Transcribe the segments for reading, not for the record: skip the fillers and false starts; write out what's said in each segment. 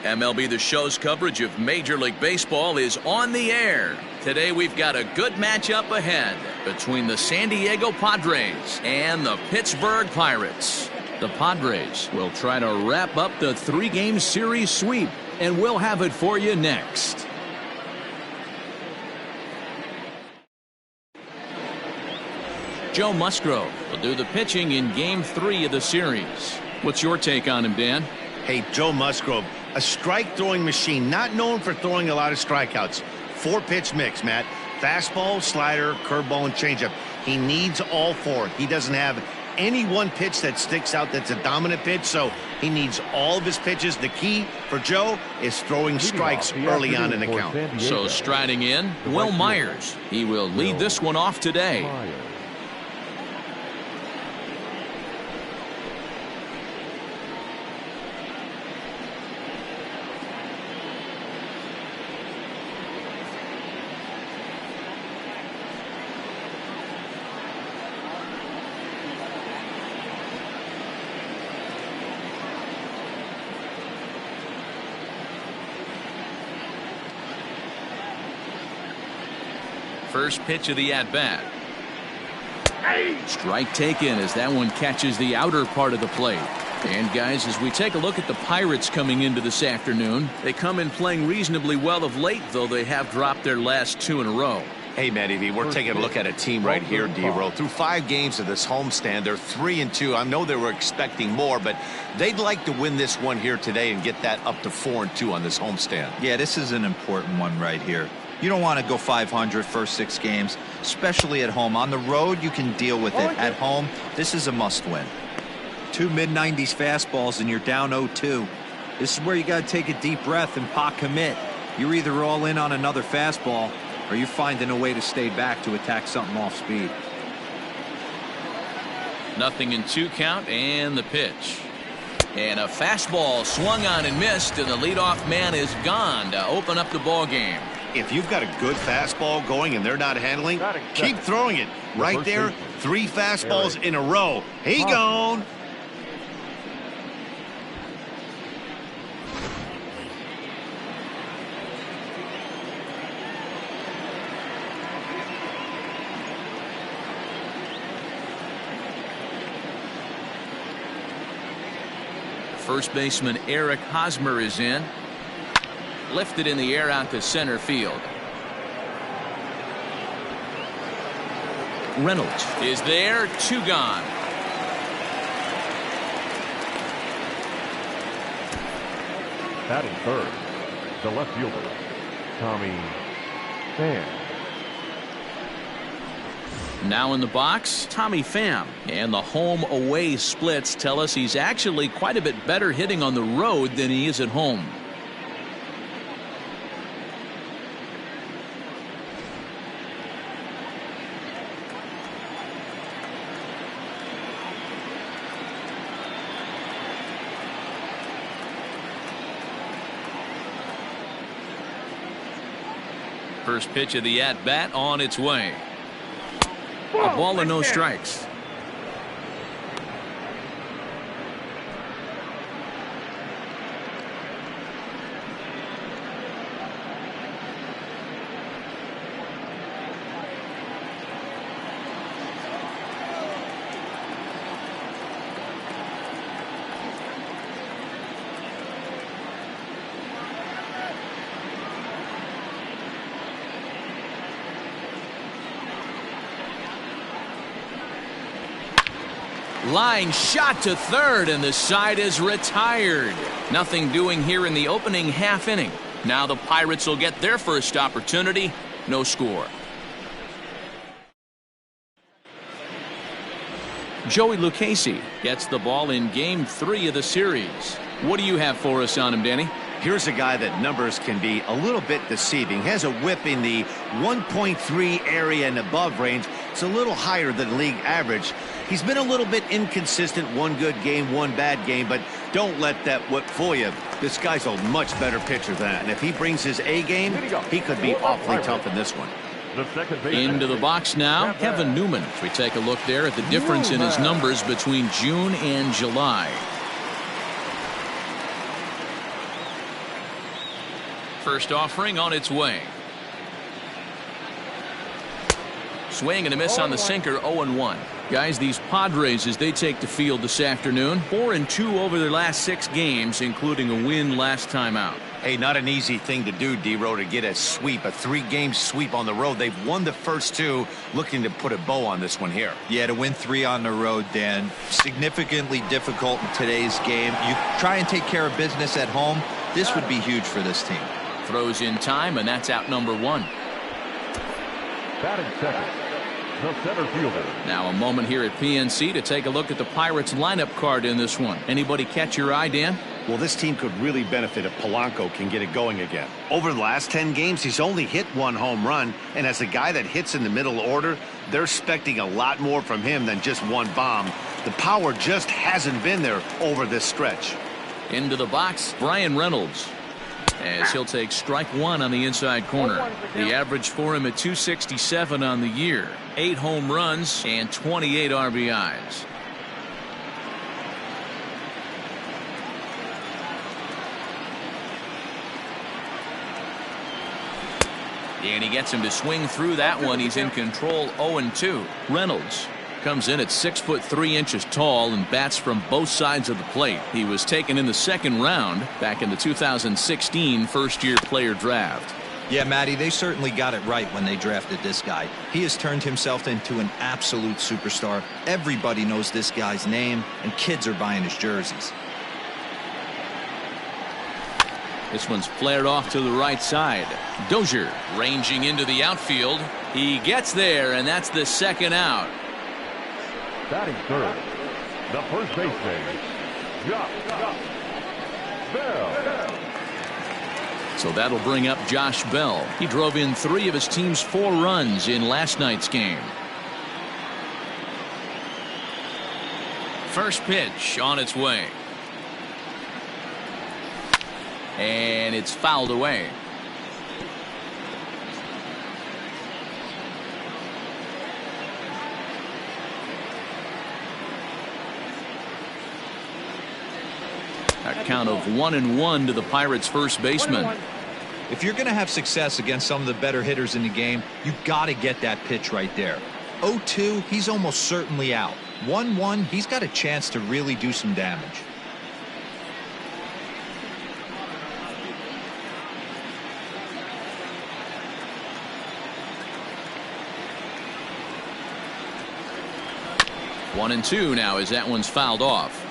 MLB The Show's coverage of Major League Baseball is on the air. Today we've got a good matchup ahead between the San Diego Padres and the Pittsburgh Pirates. The Padres will try to wrap up the three-game series sweep, and we'll have it for you next. Joe Musgrove will do the pitching in Game 3 of the series. What's your take on him, Dan? Hey, Joe Musgrove, a strike-throwing machine, not known for throwing a lot of strikeouts. 4-pitch mix, Matt. Fastball, slider, curveball, and changeup. He needs all four. He doesn't have any one pitch that sticks out that's a dominant pitch, so he needs all of his pitches. The key for Joe is throwing strikes early on in the count. So striding in, Will Myers. He will lead this one off today. First pitch of the at-bat. Strike taken as that one catches the outer part of the plate. And guys, as we take a look at the Pirates coming into this afternoon, they come in playing reasonably well of late, though they have dropped their last 2 in a row. Hey, Matty V, we're taking a look at a team right here, D-Roll. Through 5 games of this homestand, they're 3-2. I know they were expecting more, but they'd like to win this one here today and get that up to 4-2 on this homestand. Yeah, this is an important one right here. You don't want to go 500 first 6 games, especially at home. On the road, you can deal with it. At home, this is a must-win. 2 mid-90s fastballs and you're down 0-2. This is where you got to take a deep breath and pot commit. You're either all in on another fastball or you're finding a way to stay back to attack something off speed. 0-2 count and the pitch. And a fastball swung on and missed, and the leadoff man is gone to open up the ball game. If you've got a good fastball going and they're not handling, keep throwing it. Right there, 3 fastballs in a row. He gone. First baseman Eric Hosmer is in. Lifted in the air out to center field. Reynolds is there, 2 gone. Batting third, the left fielder, Tommy Pham. Now in the box, Tommy Pham. And the home-away splits tell us he's actually quite a bit better hitting on the road than he is at home. First pitch of the at-bat on its way. A ball and no strikes. Line shot to third, and the side is retired. Nothing doing here in the opening half inning. Now the Pirates will get their first opportunity. No score. Joey Lucchesi gets the ball in Game 3 of the series. What do you have for us on him, Danny? Here's a guy that numbers can be a little bit deceiving. Has a whip in the 1.3 area and above range. It's a little higher than league average. He's been a little bit inconsistent. 1 good game, 1 bad game, but don't let that whip fool you. This guy's a much better pitcher than that. And if he brings his A game, he could be awfully tough in this one. The second baseman. Into the box now, Kevin Newman. As we take a look there at the difference in his numbers between June and July. First offering on its way. Swing and a miss on the sinker, 0-1. Guys, these Padres, as they take the field this afternoon, 4-2 over their last 6 games, including a win last time out. Hey, not an easy thing to do, D-Row, to get a sweep, a 3-game sweep on the road. They've won the first 2, looking to put a bow on this one here. Yeah, to win 3 on the road, Dan, significantly difficult in today's game. You try and take care of business at home. This would be huge for this team. Throws in time, and that's out number 1. Batting second, the center fielder. Now a moment here at PNC to take a look at the Pirates lineup card in this one. Anybody catch your eye, Dan? Well, this team could really benefit if Polanco can get it going again. Over the last 10 games, he's only hit 1 home run, and as a guy that hits in the middle order, they're expecting a lot more from him than just 1 bomb. The power just hasn't been there over this stretch. Into the box, Brian Reynolds, as he'll take strike 1 on the inside corner. The average for him at 267 on the year, 8 home runs and 28 RBIs. And he gets him to swing through that one. He's in control, 0-2. Reynolds comes in at 6'3" tall and bats from both sides of the plate. He was taken in the 2nd round back in the 2016 first-year player draft. Yeah, Matty, they certainly got it right when they drafted this guy. He has turned himself into an absolute superstar. Everybody knows this guy's name, and kids are buying his jerseys. This one's flared off to the right side. Dozier ranging into the outfield. He gets there, and that's the 2nd out. Batting third, the first baseman, Josh Bell. So that'll bring up Josh Bell. He drove in 3 of his team's 4 runs in last night's game. First pitch on its way. And it's fouled away. A count of 1-1 to the Pirates' first baseman. If you're going to have success against some of the better hitters in the game, you got to get that pitch right there. 0-2, he's almost certainly out. 1-1, he's got a chance to really do some damage. One and 2 now as that one's fouled off.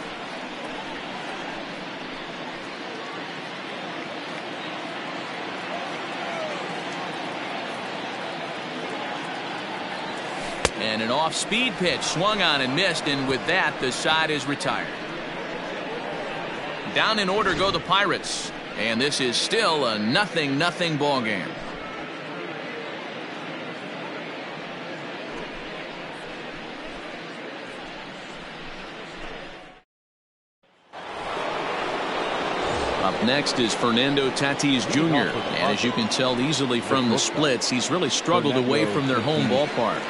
And an off-speed pitch swung on and missed, and with that the side is retired. Down in order go the Pirates, and this is still a 0-0 ball game. Up next is Fernando Tatis Jr. And as you can tell easily from the splits, he's really struggled away from their home ballpark.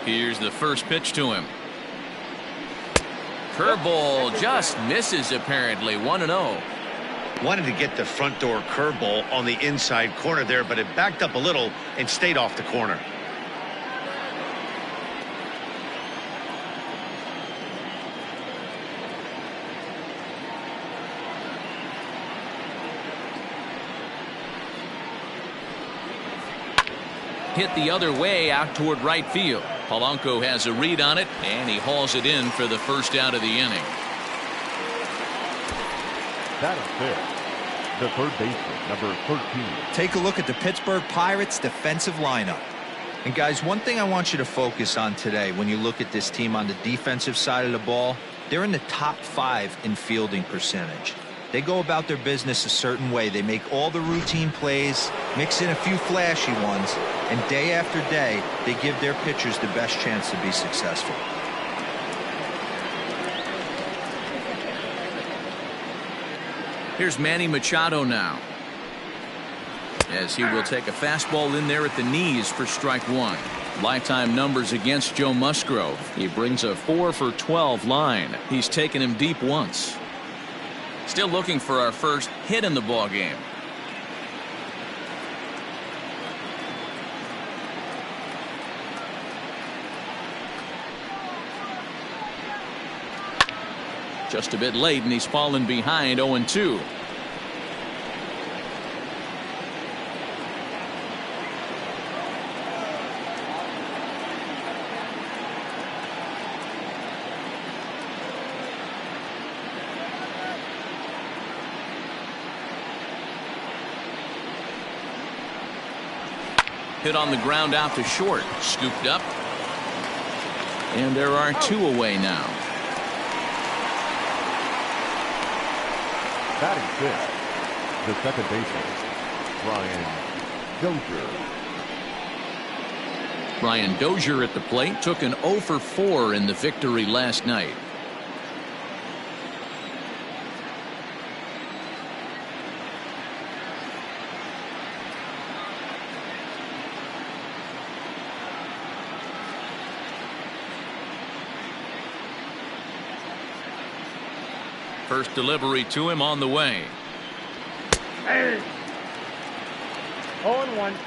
Here's the first pitch to him. Curveball just misses apparently. 1-0. Wanted to get the front door curveball on the inside corner there, but it backed up a little and stayed off the corner. Hit the other way out toward right field. Polanco has a read on it, and he hauls it in for the first out of the inning. That is fair. The third baseman, number 13. Take a look at the Pittsburgh Pirates defensive lineup. And guys, one thing I want you to focus on today when you look at this team on the defensive side of the ball, they're in the top 5 in fielding percentage. They go about their business a certain way. They make all the routine plays, mix in a few flashy ones, and day after day, they give their pitchers the best chance to be successful. Here's Manny Machado now, as he will take a fastball in there at the knees for strike one. Lifetime numbers against Joe Musgrove. He brings a 4 for 12 line. He's taken him deep once. Still looking for our first hit in the ball game. Just a bit late, and he's fallen behind 0-2. Hit on the ground out to short. Scooped up. And there are 2 away now. Batting fifth, the second baseman, Brian Dozier. Brian Dozier at the plate took an 0 for 4 in the victory last night. First delivery to him on the way. 0-1.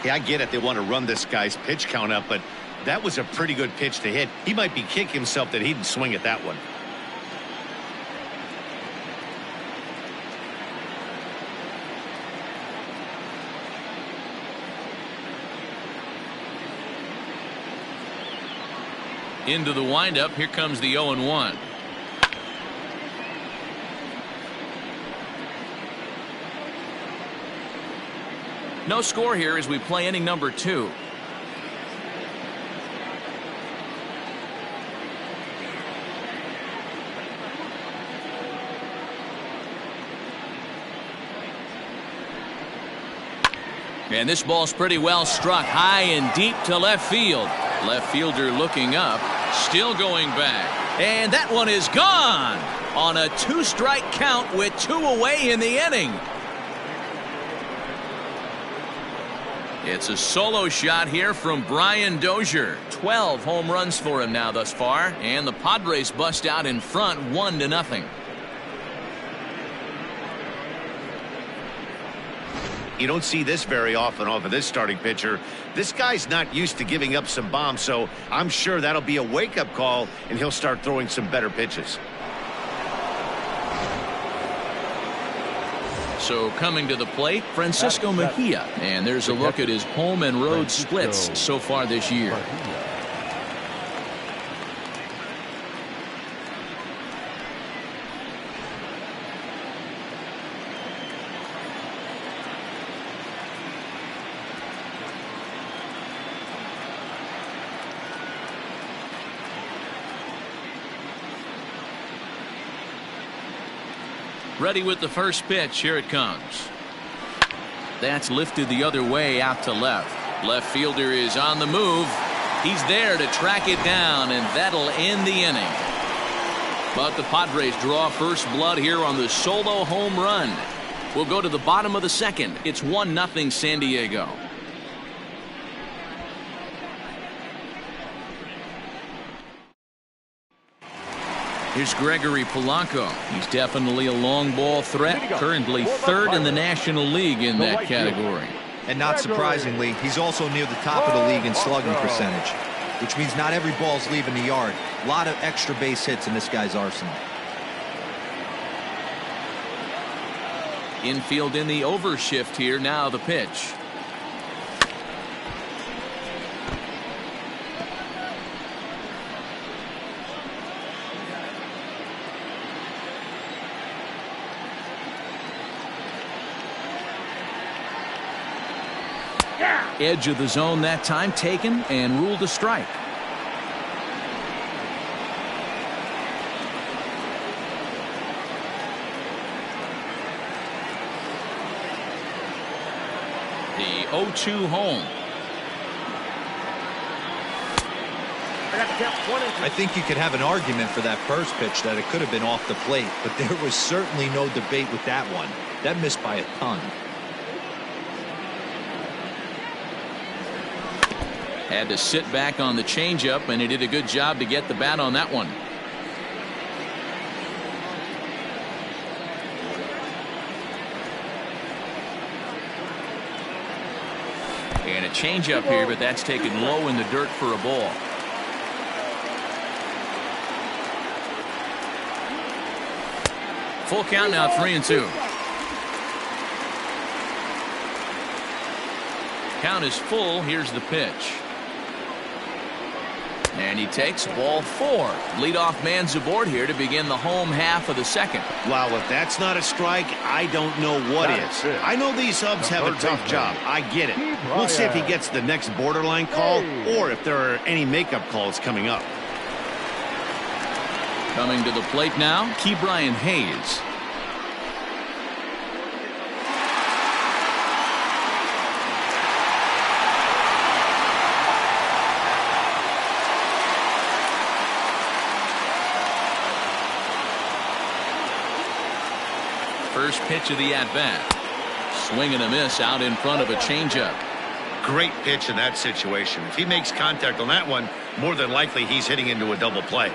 Yeah, I get it. They want to run this guy's pitch count up, but that was a pretty good pitch to hit. He might be kicking himself that he didn't swing at that one. Into the windup. Here comes the 0-1. No score here as we play inning number 2. And this ball's pretty well struck high and deep to left field. Left fielder looking up, still going back. And that one is gone on a 2-strike count with 2 away in the inning. It's a solo shot here from Brian Dozier. 12 home runs for him now thus far, and the Padres bust out in front 1-0. You don't see this very often off of this starting pitcher. This guy's not used to giving up some bombs, so I'm sure that'll be a wake-up call, and he'll start throwing some better pitches. So coming to the plate, Francisco Mejia. And there's a look at his home and road splits so far this year. Ready with the first pitch. Here it comes. That's lifted the other way out to left. Left fielder is on the move. He's there to track it down, and that'll end the inning. But the Padres draw first blood here on the solo home run. We'll go to the bottom of the second. It's 1-0 San Diego. Here's Gregory Polanco. He's definitely a long ball threat. Currently 3rd in the National League in that category. And not surprisingly, he's also near the top of the league in slugging percentage, which means not every ball's leaving the yard. A lot of extra base hits in this guy's arsenal. Infield in the overshift here. Now the pitch. Edge of the zone that time taken and ruled a strike. The 0-2 home. I think you could have an argument for that first pitch that it could have been off the plate, but there was certainly no debate with that one. That missed by a ton. Had to sit back on the changeup, and he did a good job to get the bat on that one. And a changeup here, but that's taken low in the dirt for a ball. Full count now, 3-2. Count is full. Here's the pitch. And he takes ball 4. Leadoff man's aboard here to begin the home half of the second. Wow, if that's not a strike, I don't know what is. I know these subs have a tough job. I get it. We'll see if he gets the next borderline call or if there are any makeup calls coming up. Coming to the plate now, Ke'Bryan Hayes. First pitch of the at-bat. Swing and a miss out in front of a changeup. Great pitch in that situation. If he makes contact on that one, more than likely he's hitting into a double play.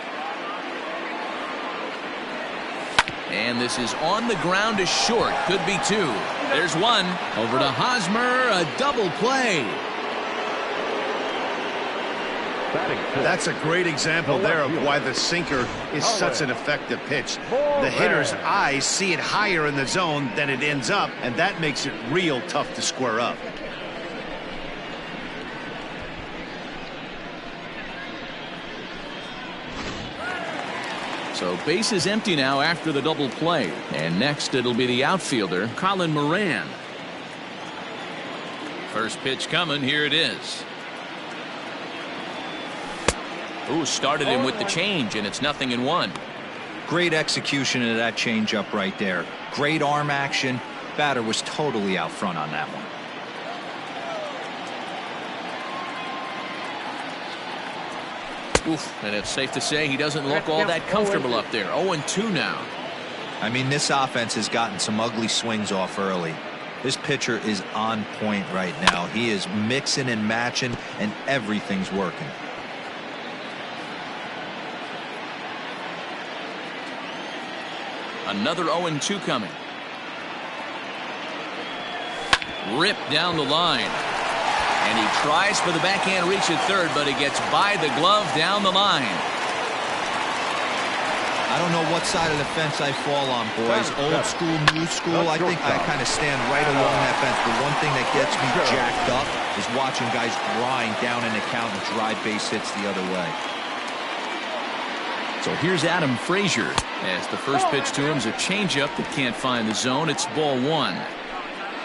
And this is on the ground to short. Could be 2. There's 1. Over to Hosmer. A double play. That's a great example there of why the sinker is such an effective pitch. The hitter's eyes see it higher in the zone than it ends up, and that makes it real tough to square up. So base is empty now after the double play. And next it'll be the outfielder, Colin Moran. First pitch coming. Here it is. Ooh, started him with the change, and it's 0-1. Great execution of that changeup right there. Great arm action. Batter was totally out front on that one. Oof, and it's safe to say he doesn't look all that comfortable up there. 0-2 now. I mean, this offense has gotten some ugly swings off early. This pitcher is on point right now. He is mixing and matching, and everything's working. Another 0-2 coming. Ripped down the line. And he tries for the backhand reach at third, but he gets by the glove down the line. I don't know what side of the fence I fall on, boys. Old school, new school. I think I kind of stand right along that fence. The one thing that gets me jacked up is watching guys grind down in the count and drive base hits the other way. So here's Adam Frazier, as the first pitch to him is a changeup that can't find the zone. It's ball 1.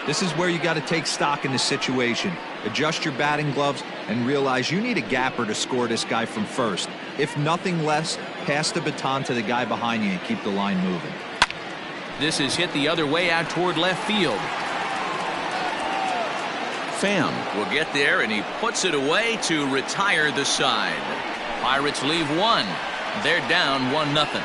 This is where you got to take stock in the situation. Adjust your batting gloves and realize you need a gapper to score this guy from first. If nothing less, pass the baton to the guy behind you and keep the line moving. This is hit the other way out toward left field. Pham will get there, and he puts it away to retire the side. Pirates leave 1. They're down 1-0.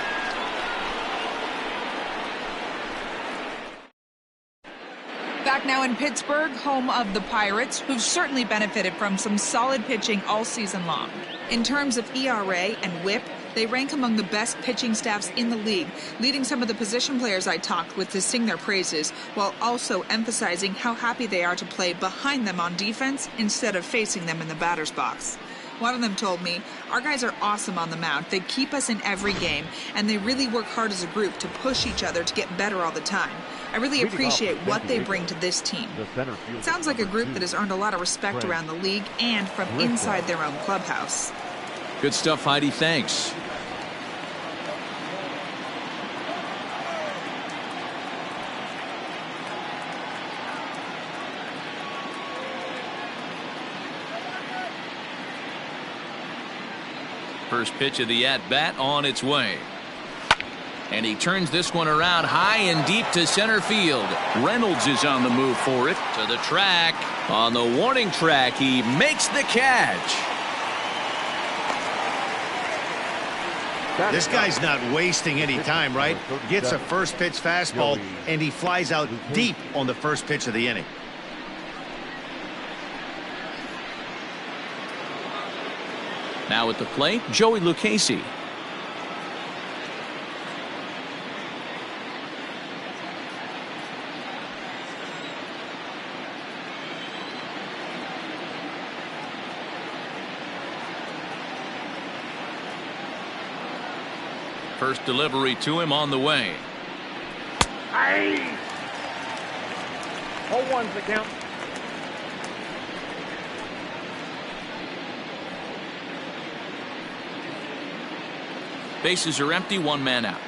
Back now in Pittsburgh, home of the Pirates, who've certainly benefited from some solid pitching all season long. In terms of ERA and WHIP, they rank among the best pitching staffs in the league, leading some of the position players I talked with to sing their praises, while also emphasizing how happy they are to play behind them on defense instead of facing them in the batter's box. One of them told me, "Our guys are awesome on the mound. They keep us in every game, and they really work hard as a group to push each other to get better all the time. I really appreciate what they bring to this team." It sounds like a group that has earned a lot of respect around the league and from inside their own clubhouse. Good stuff, Heidi. Thanks. First pitch of the at-bat on its way. And he turns this one around high and deep to center field. Reynolds is on the move for it. To the track. On the warning track, he makes the catch. This guy's not wasting any time, right? Gets a first pitch fastball, and he flies out deep on the first pitch of the inning. Now at the plate, Joey Lucchesi. First delivery to him on the way. 0-1's the count. Bases are empty, one man out.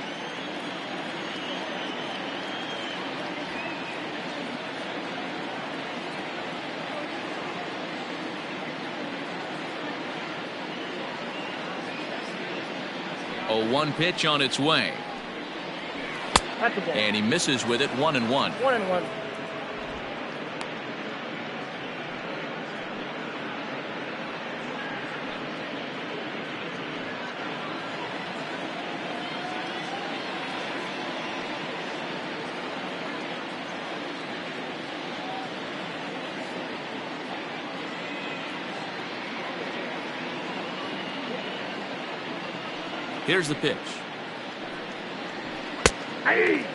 A 1 pitch on its way. That's a ball. And he misses with it, 1-1. 1-1. Here's the pitch. Hey.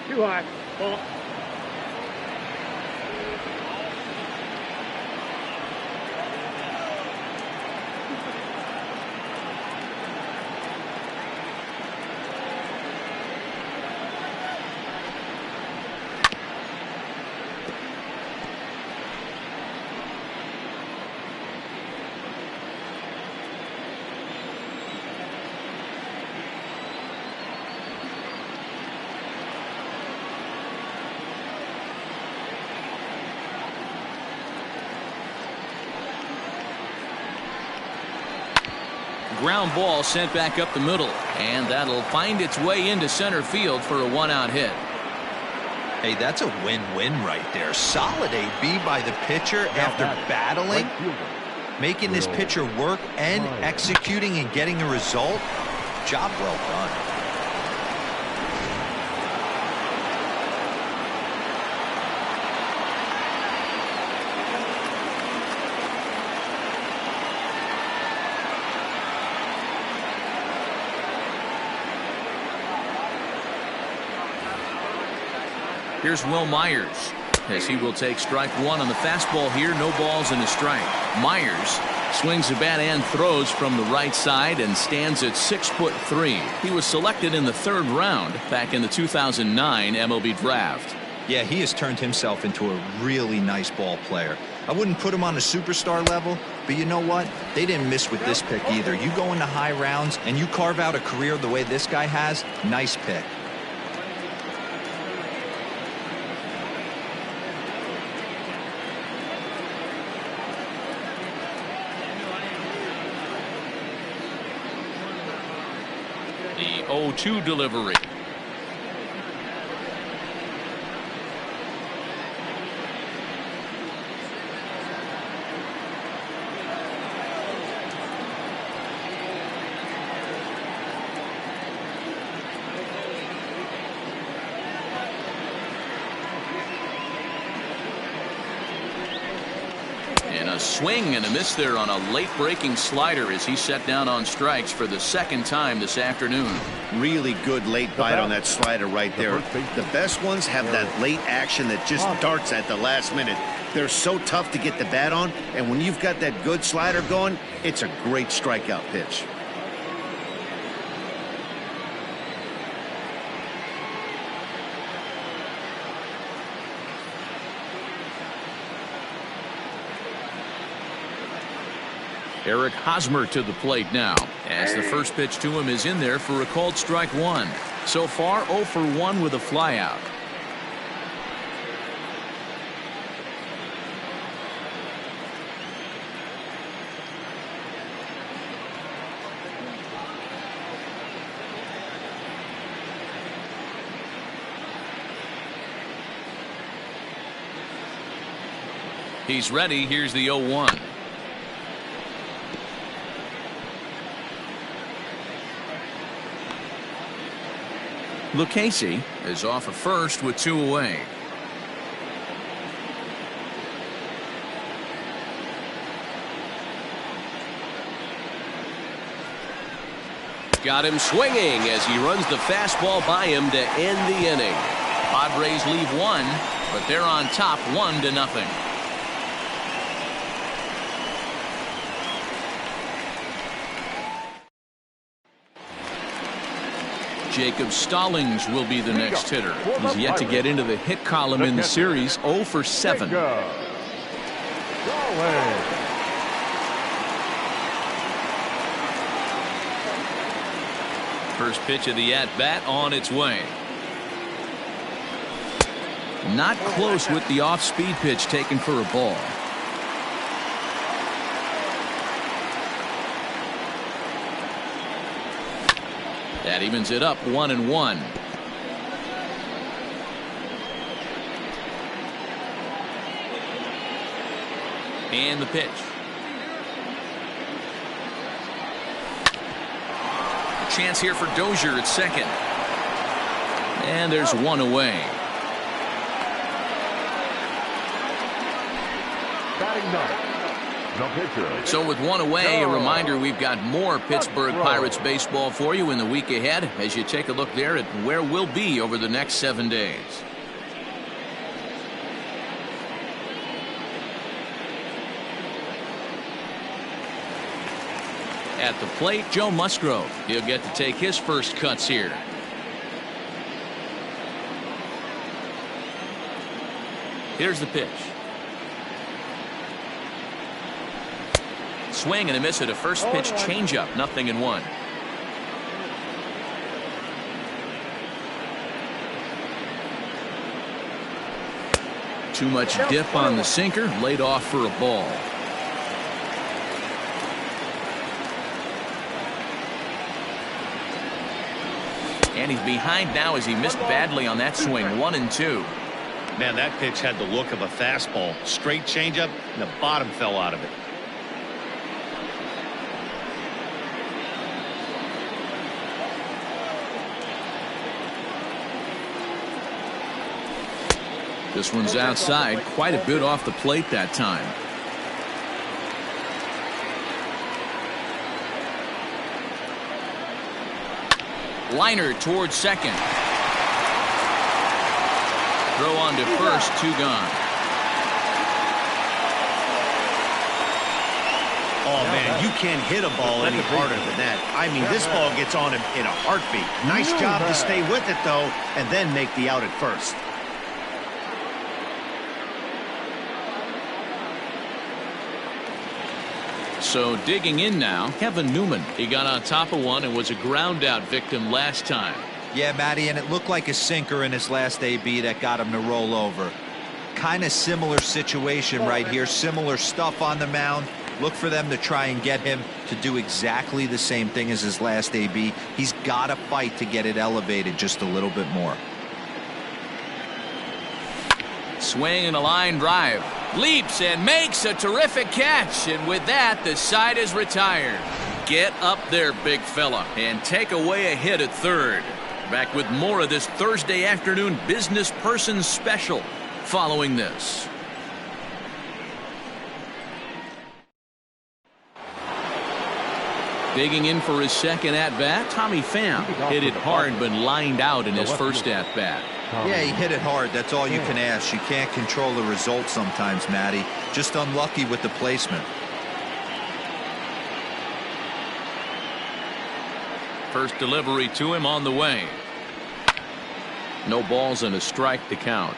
Too high. Ball. Ground ball sent back up the middle, and that'll find its way into center field for a 1-out hit. Hey, that's a win-win right there. Solid AB by the pitcher after battling, making this pitcher work and executing and getting a result. Job well done. Here's Will Myers, as he will take strike 1 on the fastball here. No balls and a strike. Myers swings the bat and throws from the right side and stands at 6'3". He was selected in the 3rd round back in the 2009 MLB draft. Yeah, he has turned himself into a really nice ball player. I wouldn't put him on a superstar level, but you know what? They didn't miss with this pick either. You go into high rounds and you carve out a career the way this guy has. Nice pick. The 0-2 delivery. And a swing and a miss there on a late breaking slider as he set down on strikes for the 2nd time this afternoon. Really good late bite on that slider right there. The best ones have that late action that just darts at the last minute. They're so tough to get the bat on, and when you've got that good slider going, it's a great strikeout pitch. Eric Hosmer to the plate now, as the first pitch to him is in there for a called strike one. So far 0 for 1 with a flyout. He's ready. Here's the 0-1. Lucchesi is off at first with 2 away. Got him swinging as he runs the fastball by him to end the inning. Padres leave one, but they're on top 1-0. Jacob Stallings will be the next hitter. He's yet to get into the hit column in the series. 0 for 7. First pitch of the at-bat on its way. Not close with the off-speed pitch taken for a ball. That evens it up 1-1. And the pitch. Chance here for Dozier at second. And there's 1 away. Batting ninth, the pitcher. So with 1 away, a reminder we've got more Pittsburgh Pirates baseball for you in the week ahead as you take a look there at where we'll be over the next 7 days. At the plate, Joe Musgrove. He'll get to take his first cuts here. Here's the pitch. Swing and a miss at a first pitch changeup. 0-1. Too much dip on the sinker. Laid off for a ball. And he's behind now as he missed badly on that swing. 1-2. Man, that pitch had the look of a fastball. Straight changeup, and the bottom fell out of it. This one's outside, quite a bit off the plate that time. Liner towards second. Throw on to first, 2 gone. Oh, man, you can't hit a ball any harder than that. I mean, this ball gets on him in a heartbeat. Nice job to stay with it, though, and then make the out at first. So digging in now, Kevin Newman. He got on top of one and was a ground out victim last time. Yeah, Matty, and it looked like a sinker in his last AB that got him to roll over. Kind of similar situation right here. Similar stuff on the mound. Look for them to try and get him to do exactly the same thing as his last AB. He's got to fight to get it elevated just a little bit more. Swing and a line drive. Leaps and makes a terrific catch. And with that, the side is retired. Get up there, big fella, and take away a hit at third. Back with more of this Thursday afternoon business person special following this. Digging in for his second at-bat, Tommy Pham hit it hard but lined out in his first at-bat. Yeah, he hit it hard. That's all you can ask. You can't control the result sometimes, Matty. Just unlucky with the placement. First delivery to him on the way. No balls and a strike to count.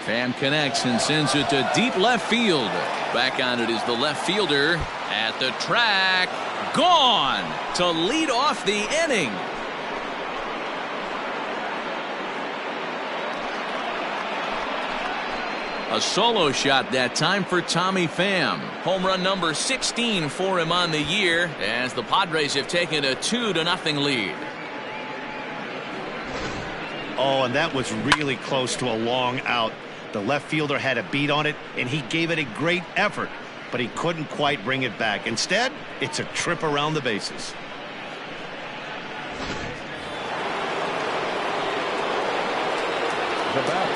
Pham connects and sends it to deep left field. Back on it is the left fielder at the track. Gone to lead off the inning. A solo shot that time for Tommy Pham. Home run number 16 for him on the year as the Padres have taken a 2-0 lead. Oh, and that was really close to a long out. The left fielder had a beat on it, and he gave it a great effort, but he couldn't quite bring it back. Instead, it's a trip around the bases. The batter,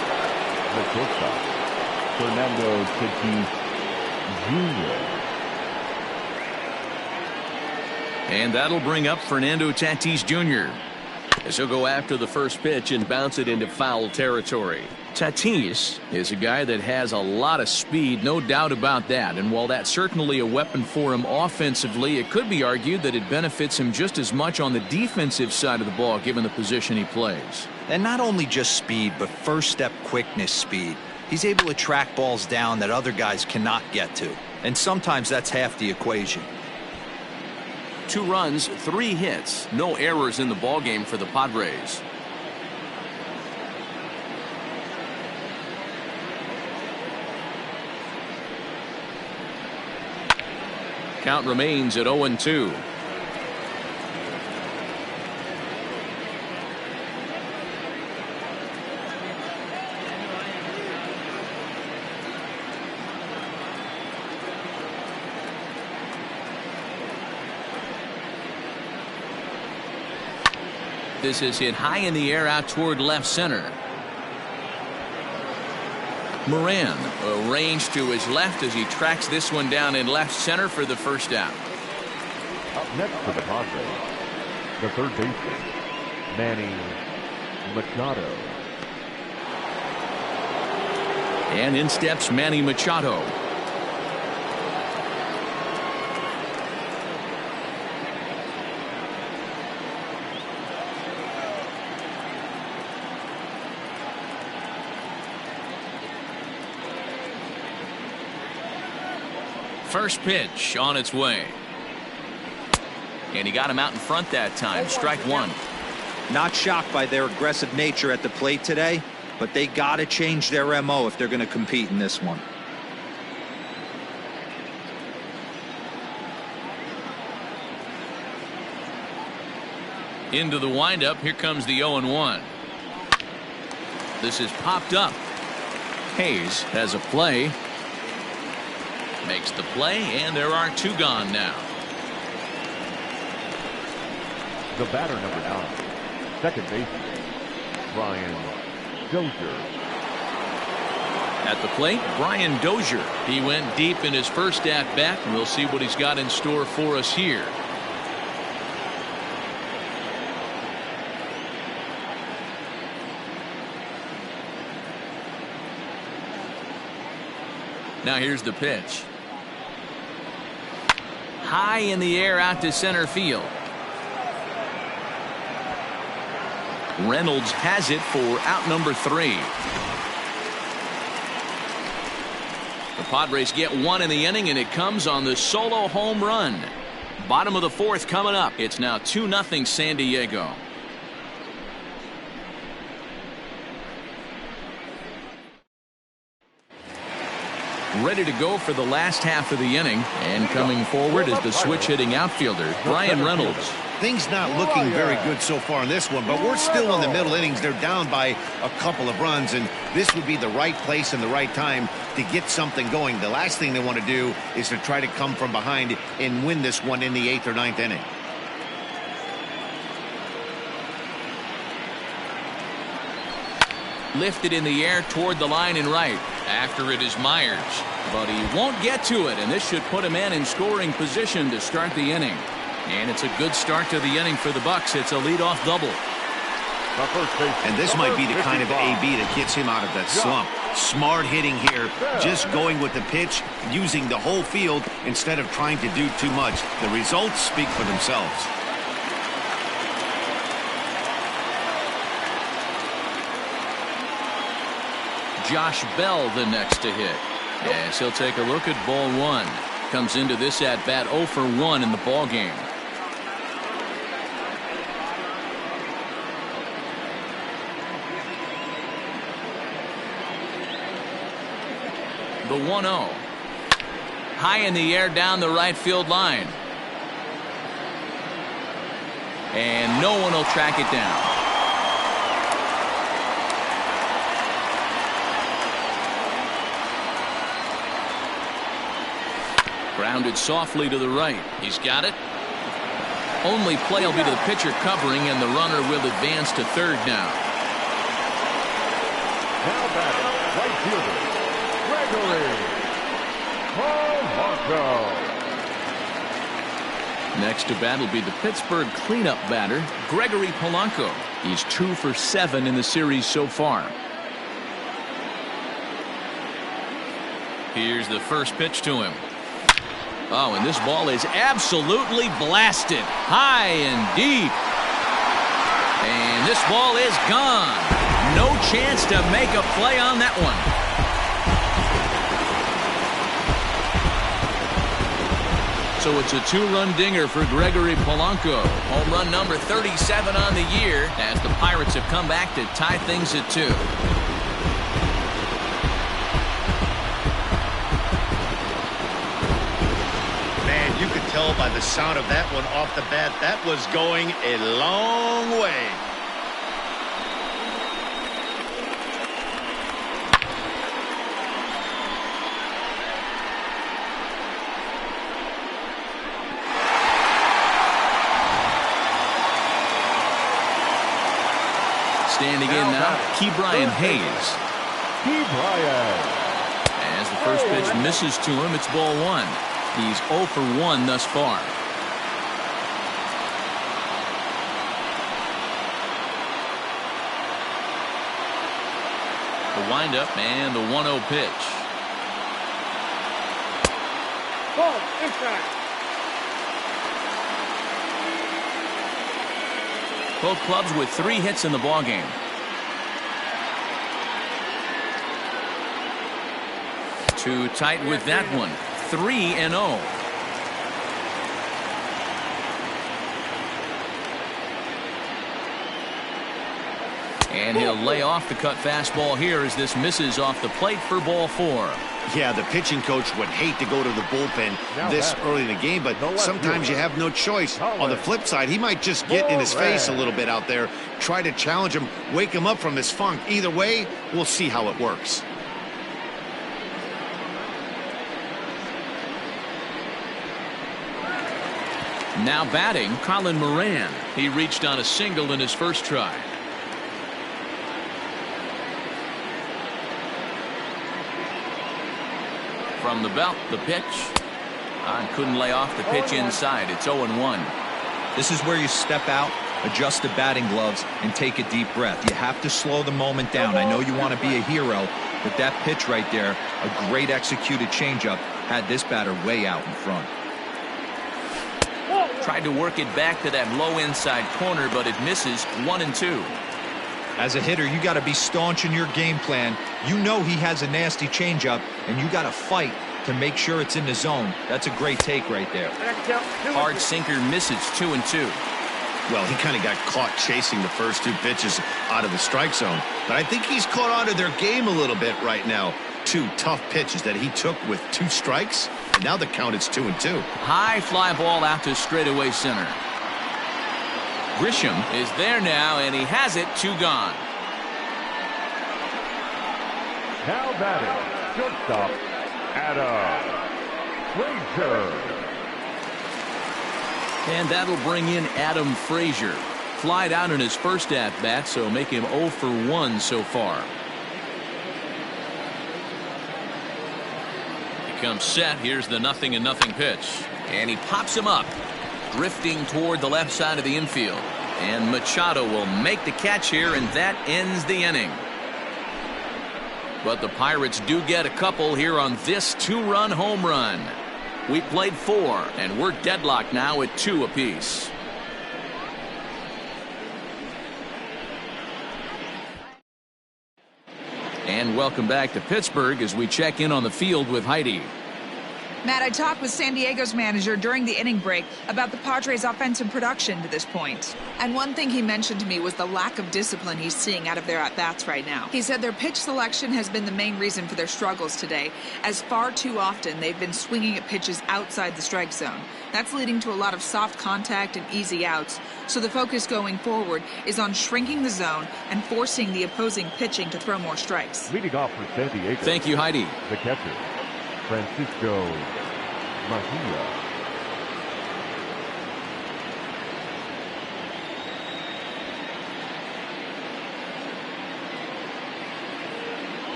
the shortstop, Fernando Tatis Jr. And that'll bring up Fernando Tatis Jr. as he'll go after the first pitch and bounce it into foul territory. Tatis is a guy that has a lot of speed, no doubt about that. And while that's certainly a weapon for him offensively, it could be argued that it benefits him just as much on the defensive side of the ball given the position he plays. And not only just speed, but first step quickness speed. He's able to track balls down that other guys cannot get to. And sometimes that's half the equation. 2 runs, 3 hits, no errors in the ballgame for the Padres. Count remains at 0-2. This is hit high in the air out toward left center. Moran arranged to his left as he tracks this one down in left center for the first out. Up next for the Padres, the third baseman, Manny Machado. And in steps Manny Machado. First pitch on its way. And he got him out in front that time. Strike one. Not shocked by their aggressive nature at the plate today, but they got to change their MO if they're going to compete in this one. Into the windup. Here comes the 0-1. This is popped up. Hayes has a play. Makes the play, and there are 2 gone now. The batter, number 9, second baseman, Brian Dozier. At the plate, Brian Dozier. He went deep in his first at-bat, and we'll see what he's got in store for us here. Now here's the pitch. High in the air out to center field. Reynolds has it for out number 3. The Padres get 1 in the inning, and it comes on the solo home run. Bottom of the 4th coming up. It's now 2-0 San Diego. Ready to go for the last half of the inning, and coming forward is the switch-hitting outfielder, Brian Reynolds. Things not looking very good so far in this one, but we're still in the middle innings. They're down by a couple of runs, and this would be the right place and the right time to get something going. The last thing they want to do is to try to come from behind and win this one in the 8th or 9th inning. Lifted in the air toward the line and right. After it is Myers, but he won't get to it, and this should put him in scoring position to start the inning. And it's a good start to the inning for the Bucks. It's a leadoff double. And this might be the kind of AB that gets him out of that slump. Smart hitting here, just going with the pitch, using the whole field instead of trying to do too much. The results speak for themselves. Josh Bell the next to hit. As he'll take a look at ball one. Comes into this at bat 0 for 1 in the ball game. The 1-0. High in the air down the right field line. And no one will track it down. Grounded softly to the right. He's got it. Only play will be to the pitcher covering, and the runner will advance to third now. Now batting, right fielder, Gregory Polanco. Next to bat will be the Pittsburgh cleanup batter, Gregory Polanco. He's 2 for 7 in the series so far. Here's the first pitch to him. Oh, and this ball is absolutely blasted. High and deep. And this ball is gone. No chance to make a play on that one. So it's a 2-run dinger for Gregory Polanco. Home run number 37 on the year as the Pirates have come back to tie things at 2. Man, you could tell by the sound of that one off the bat that was going a long way. Standing in now, Ke'Bryan Hayes. Ke'Bryan. As the first pitch misses to him, it's ball 1. He's 0 for 1 thus far. The windup and the 1-0 pitch. Ball inside. Both clubs with 3 hits in the ballgame. Too tight with that one. 3-0. And he'll lay off the cut fastball here as this misses off the plate for ball 4. Yeah, the pitching coach would hate to go to the bullpen this early in the game, but sometimes you have no choice. On the flip side, he might just get in his face a little bit out there, try to challenge him, wake him up from his funk. Either way, we'll see how it works. Now batting, Colin Moran. He reached on a single in his first try. From the belt, the pitch. Couldn't lay off the pitch inside. It's 0-1. This is where you step out, adjust the batting gloves, and take a deep breath. You have to slow the moment down. I know you want to be a hero, but that pitch right there, a great executed changeup, had this batter way out in front. Tried to work it back to that low inside corner, but it misses. 1-2. As a hitter, you got to be staunch in your game plan. You know he has a nasty changeup, and you got to fight to make sure it's in the zone. That's a great take right there. Hard sinker misses. 2-2. Well, he kind of got caught chasing the first 2 pitches out of the strike zone, but I think he's caught on to their game a little bit right now. 2 tough pitches that he took with 2 strikes, and now the count is 2-2. High fly ball out to straightaway center. Grisham is there now, and he has it. 2 gone. Now batting, shortstop, Adam Frazier. And that'll bring in Adam Frazier. Flied out in his first at-bat, so make him 0 for 1 so far. He comes set. Here's the 0-0 pitch. And he pops him up. Drifting toward the left side of the infield. And Machado will make the catch here, and that ends the inning. But the Pirates do get a couple here on this 2-run home run. We played 4, and we're deadlocked now at 2 apiece. And And welcome back to Pittsburgh as we check in on the field with Heidi. Matt, I talked with San Diego's manager during the inning break about the Padres' offensive production to this point. And one thing he mentioned to me was the lack of discipline he's seeing out of their at-bats right now. He said their pitch selection has been the main reason for their struggles today, as far too often they've been swinging at pitches outside the strike zone. That's leading to a lot of soft contact and easy outs. So the focus going forward is on shrinking the zone and forcing the opposing pitching to throw more strikes. Leading off for San Diego. Thank you, Heidi. The catcher, Francisco Mejia.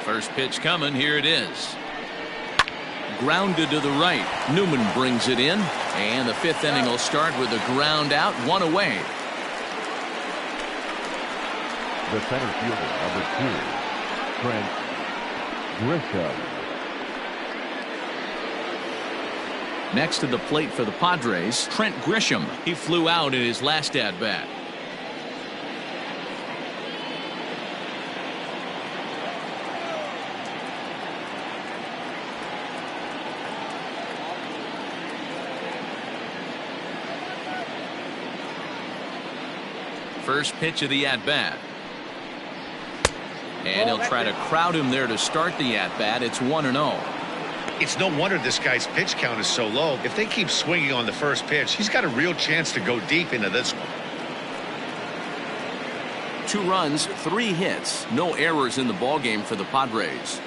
First pitch coming. Here it is. Grounded to the right. Newman brings it in. And the fifth inning will start with a ground out, one away. The center fielder, number 2, Trent Grisham. Next to the plate for the Padres, Trent Grisham. He flew out in his last at-bat. First pitch of the at-bat. And he'll try to crowd him there to start the at-bat. It's 1-0. It's no wonder this guy's pitch count is so low. If they keep swinging on the first pitch, he's got a real chance to go deep into this one. 2 runs, 3 hits, no errors in the ballgame for the Padres.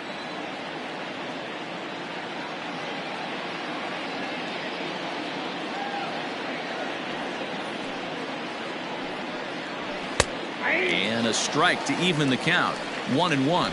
And a strike to even the count. 1-1.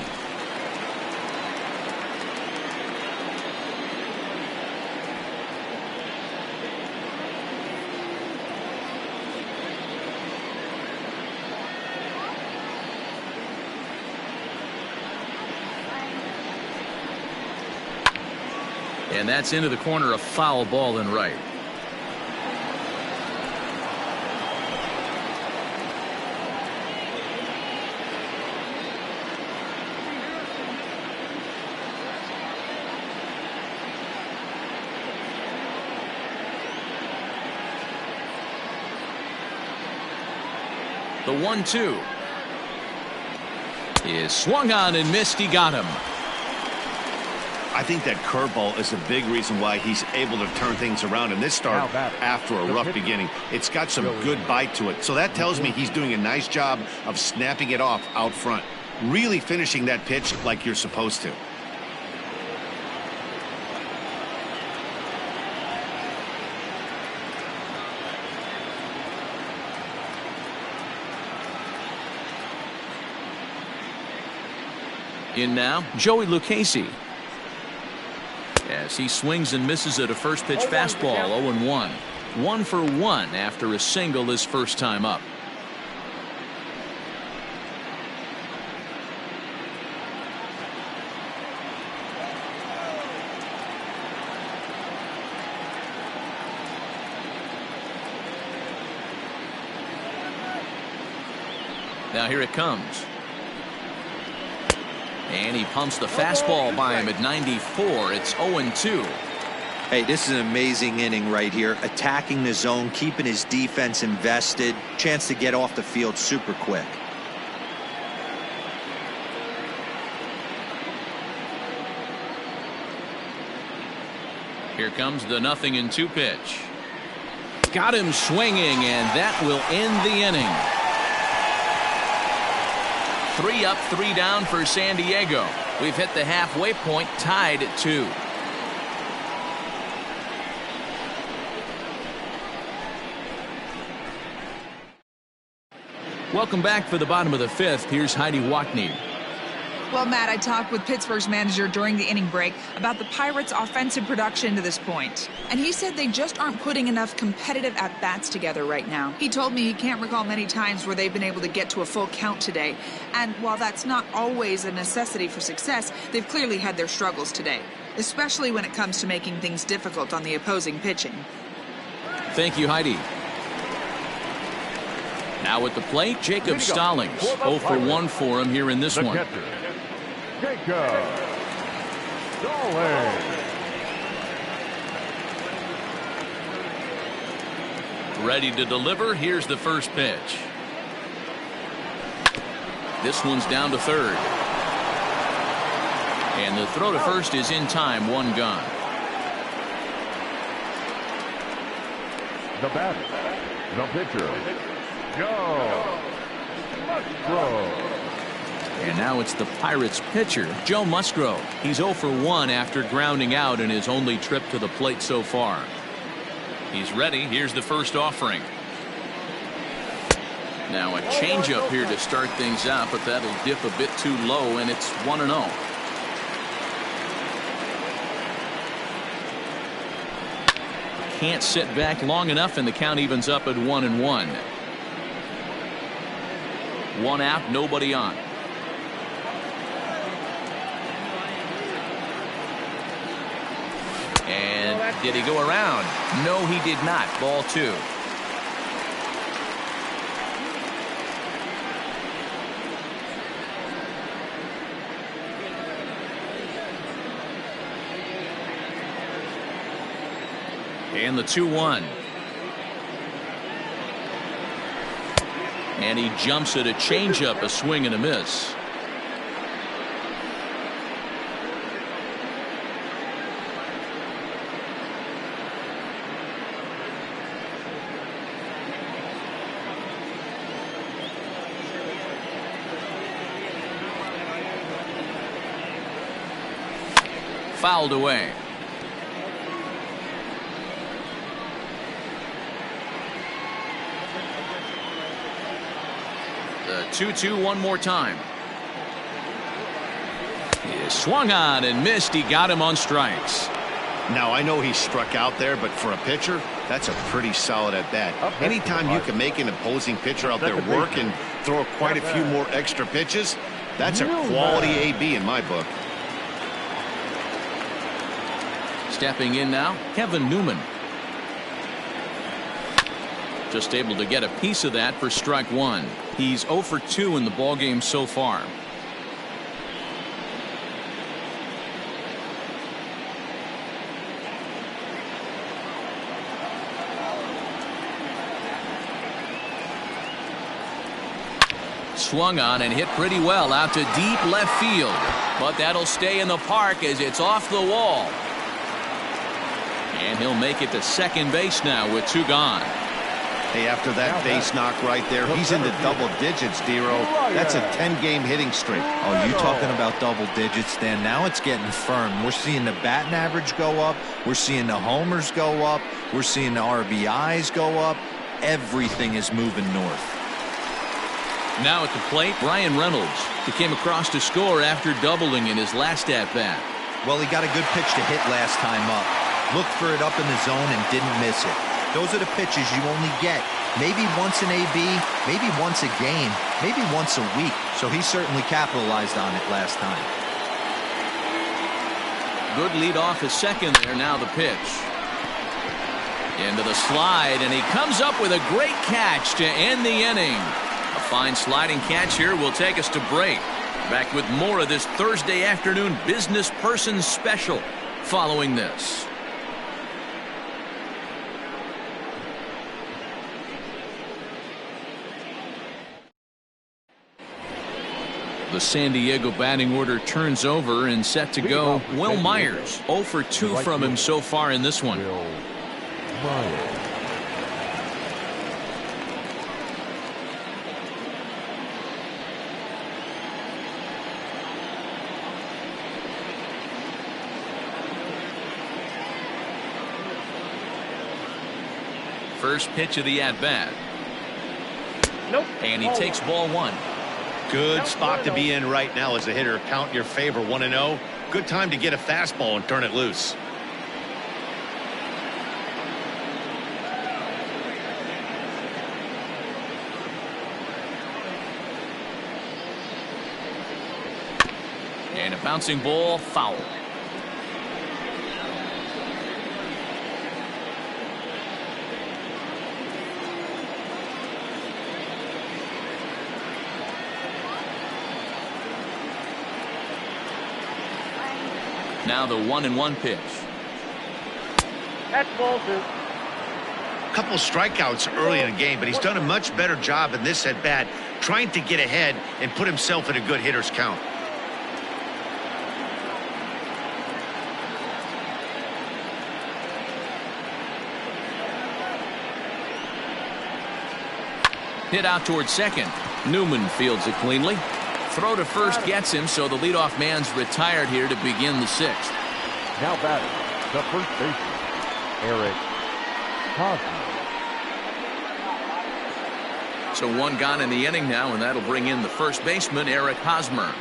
And that's into the corner, a foul ball in right. The 1-2 is swung on and missed. He got him. I think that curveball is a big reason why he's able to turn things around in this start after a rough beginning. It's got some good bite to it. So that tells me he's doing a nice job of snapping it off out front. Really finishing that pitch like you're supposed to. In now, Joey Lucchesi. As he swings and misses at a first pitch fastball, 0-1. 1 for 1 after a single his first time up. Now here it comes. And he pumps the fastball by him at 94. It's 0-2. Hey, this is an amazing inning right here. Attacking the zone, keeping his defense invested. Chance to get off the field super quick. Here comes the 0-2 pitch. Got him swinging, and that will end the inning. 3 up, 3 down for San Diego. We've hit the halfway point, tied at 2. Welcome back for the bottom of the 5th. Here's Heidi Watney. Well, Matt, I talked with Pittsburgh's manager during the inning break about the Pirates' offensive production to this point. And he said they just aren't putting enough competitive at-bats together right now. He told me he can't recall many times where they've been able to get to a full count today. And while that's not always a necessity for success, they've clearly had their struggles today, especially when it comes to making things difficult on the opposing pitching. Thank you, Heidi. Now at the plate, Jacob Stallings. 0 for 1 for him here in this one. Catcher, Jacob Stallings. Ready to deliver. Here's the first pitch. This one's down to third. And the throw to first is in time. 1 gone. The batter, the pitcher, Joe Musgrove. And now it's the Pirates pitcher, Joe Musgrove. He's 0 for 1 after grounding out in his only trip to the plate so far. He's ready. Here's the first offering. Now a changeup here to start things out, but that'll dip a bit too low, and it's 1-0. Can't sit back long enough, and the count evens up at 1-1. 1 out, nobody on. And did he go around? No, he did not. Ball 2. And the 2-1. And he jumps at a changeup, a swing and a miss. Fouled away. The 2-2 one more time. He swung on and missed. He got him on strikes. Now I know he struck out there, but for a pitcher, that's a pretty solid at bat. Anytime you can make an opposing pitcher out there work and throw quite a few more extra pitches, that's a quality AB in my book. Stepping in now, Kevin Newman. Just able to get a piece of that for strike 1. He's 0 for 2 in the ballgame so far. Swung on and hit pretty well out to deep left field. But that'll stay in the park as it's off the wall. And he'll make it to second base now with 2 gone. Hey, after that base knock right there, he's into double digits, Dero. That's a 10-game hitting streak. Oh, you talking about double digits, Dan? Now it's getting firm. We're seeing the batting average go up. We're seeing the homers go up. We're seeing the RBIs go up. Everything is moving north. Now at the plate, Brian Reynolds. He came across to score after doubling in his last at-bat. Well, he got a good pitch to hit last time up. Looked for it up in the zone and didn't miss it. Those are the pitches you only get maybe once in AB, maybe once a game, maybe once a week. So he certainly capitalized on it last time. Good lead off his second there. Now the pitch. Into the slide, and he comes up with a great catch to end the inning. A fine sliding catch here will take us to break. Back with more of this Thursday afternoon Business Person Special following this. The San Diego batting order turns over and set to go. Will Myers, 0 for 2 from him so far in this one. Will Myers. First pitch of the at-bat. Nope. And he takes ball 1. Good spot to be in right now as a hitter. Count in your favor, 1-0. Good time to get a fastball and turn it loose. And a bouncing ball, foul. Now the 1-1 pitch. That's ball 2. Couple strikeouts early in the game, but he's done a much better job in this at bat, trying to get ahead and put himself in a good hitter's count. Hit out towards second. Newman fields it cleanly. Throw to first gets him, so the leadoff man's retired here to begin the 6th. Now batting, the first baseman, Eric Hosmer. So 1 gone in the inning now, and that'll bring in the first baseman, Eric Hosmer.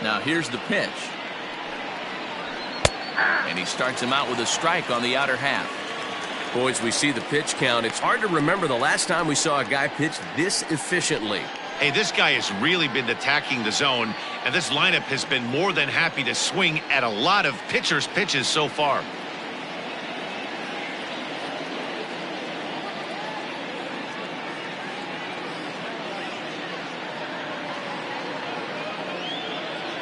Now here's the pitch. And he starts him out with a strike on the outer half. Boys, we see the pitch count. It's hard to remember the last time we saw a guy pitch this efficiently. Hey, this guy has really been attacking the zone, and this lineup has been more than happy to swing at a lot of pitchers' pitches so far.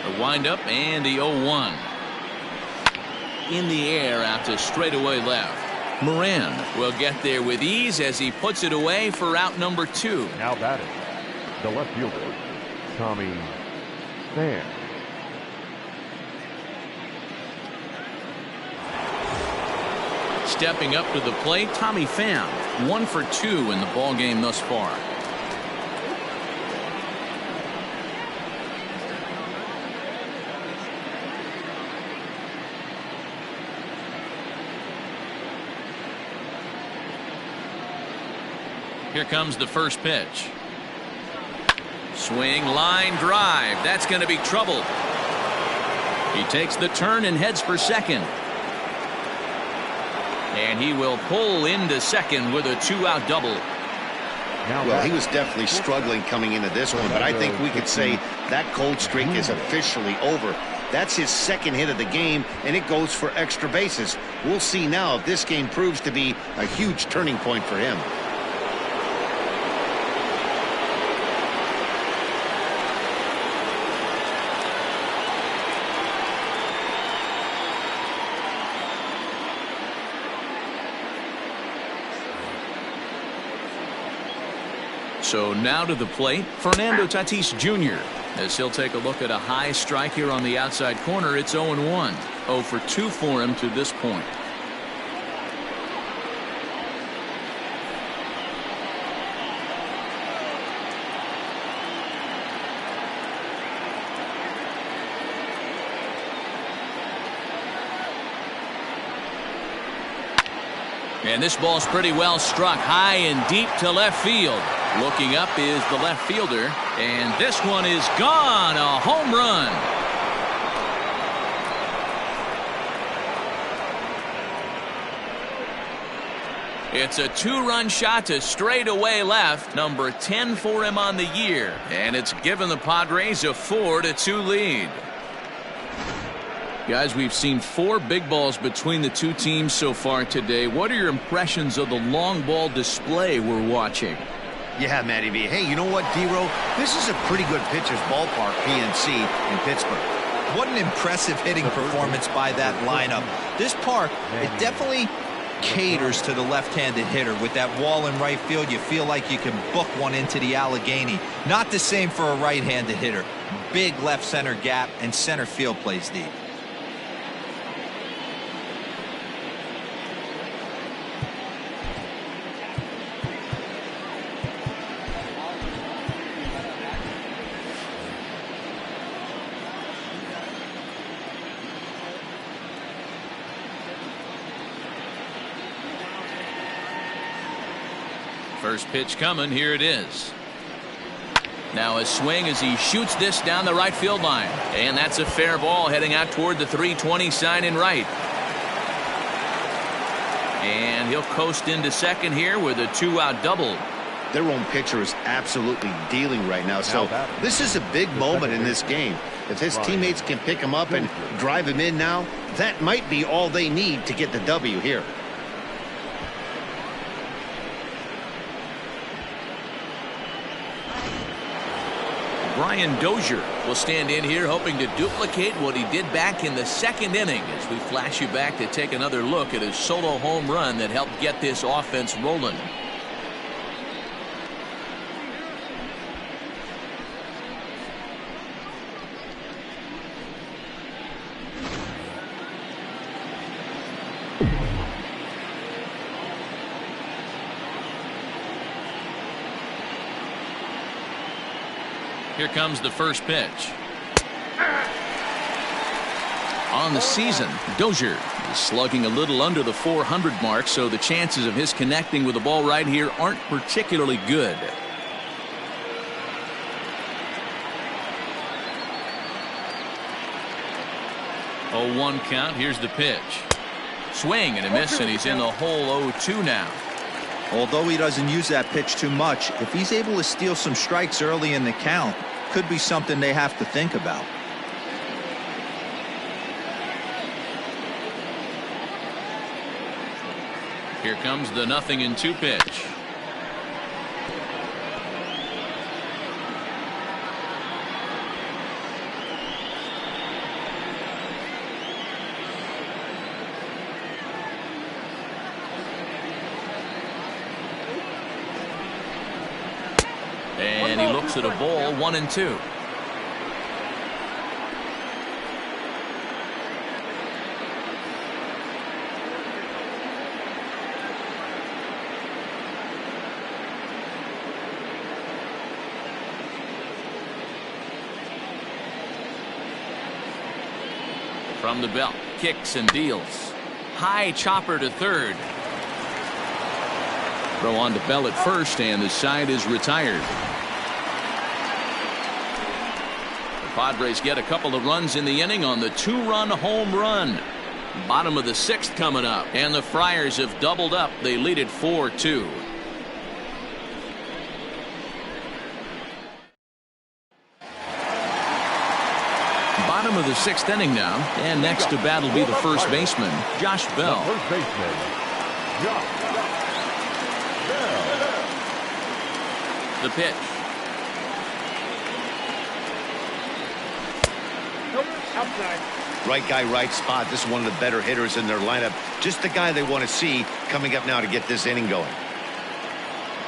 The windup and the 0-1. In the air out to straightaway left. Moran will get there with ease as he puts it away for out number 2. Now batting, the left fielder, Tommy Pham. Stepping up to the plate, Tommy Pham. 1 for 2 in the ballgame thus far. Here comes the first pitch. Swing, line drive. That's going to be trouble. He takes the turn and heads for second. And he will pull into second with a 2-out double. Well, he was definitely struggling coming into this one, but I think we could say that cold streak is officially over. That's his second hit of the game, and it goes for extra bases. We'll see now if this game proves to be a huge turning point for him. So now to the plate, Fernando Tatis Jr. as he'll take a look at a high strike here on the outside corner. It's 0-1. 0 for 2 for him to this point. And this ball's pretty well struck high and deep to left field. Looking up is the left fielder, and this one is gone. A home run. It's a 2-run shot to straightaway left, number 10 for him on the year, and it's given the Padres a 4-2 lead. Guys, we've seen 4 big balls between the two teams so far today. What are your impressions of the long ball display we're watching? Yeah, Matty B. Hey, you know what, D-Row? This is a pretty good pitcher's ballpark, PNC, in Pittsburgh. What an impressive hitting performance by that lineup. This park, it definitely caters to the left-handed hitter. With that wall in right field, you feel like you can book one into the Allegheny. Not the same for a right-handed hitter. Big left center gap, and center field plays deep. First pitch coming. Here it is. Now a swing as he shoots this down the right field line. And that's a fair ball heading out toward the 320 sign in right. And he'll coast into second here with a 2-out double. Their own pitcher is absolutely dealing right now. So this is a big moment in this game. If his teammates can pick him up and drive him in now, that might be all they need to get the W here. Brian Dozier will stand in here hoping to duplicate what he did back in the second inning as we flash you back to take another look at his solo home run that helped get this offense rolling. Here comes the first pitch. On the season, Dozier is slugging a little under the 400 mark, so the chances of his connecting with the ball right here aren't particularly good. 0-1 count. Here's the pitch. Swing and a miss, and he's in the hole 0-2 now. Although he doesn't use that pitch too much, if he's able to steal some strikes early in the count, could be something they have to think about. Here comes the 0-2 pitch. And he looks at a ball, 1-2. From the belt, kicks and deals. High chopper to third. Throw on to Bell at first, and the side is retired. The Padres get a couple of runs in the inning on the 2-run home run. Bottom of the 6th coming up, and the Friars have doubled up. They lead it 4-2. Bottom of the 6th inning now, and next to bat will be the first baseman, Josh Bell. First baseman, Josh Bell. The pitch. Nope, outside. Right guy, right spot. This is one of the better hitters in their lineup. Just the guy they want to see coming up now to get this inning going.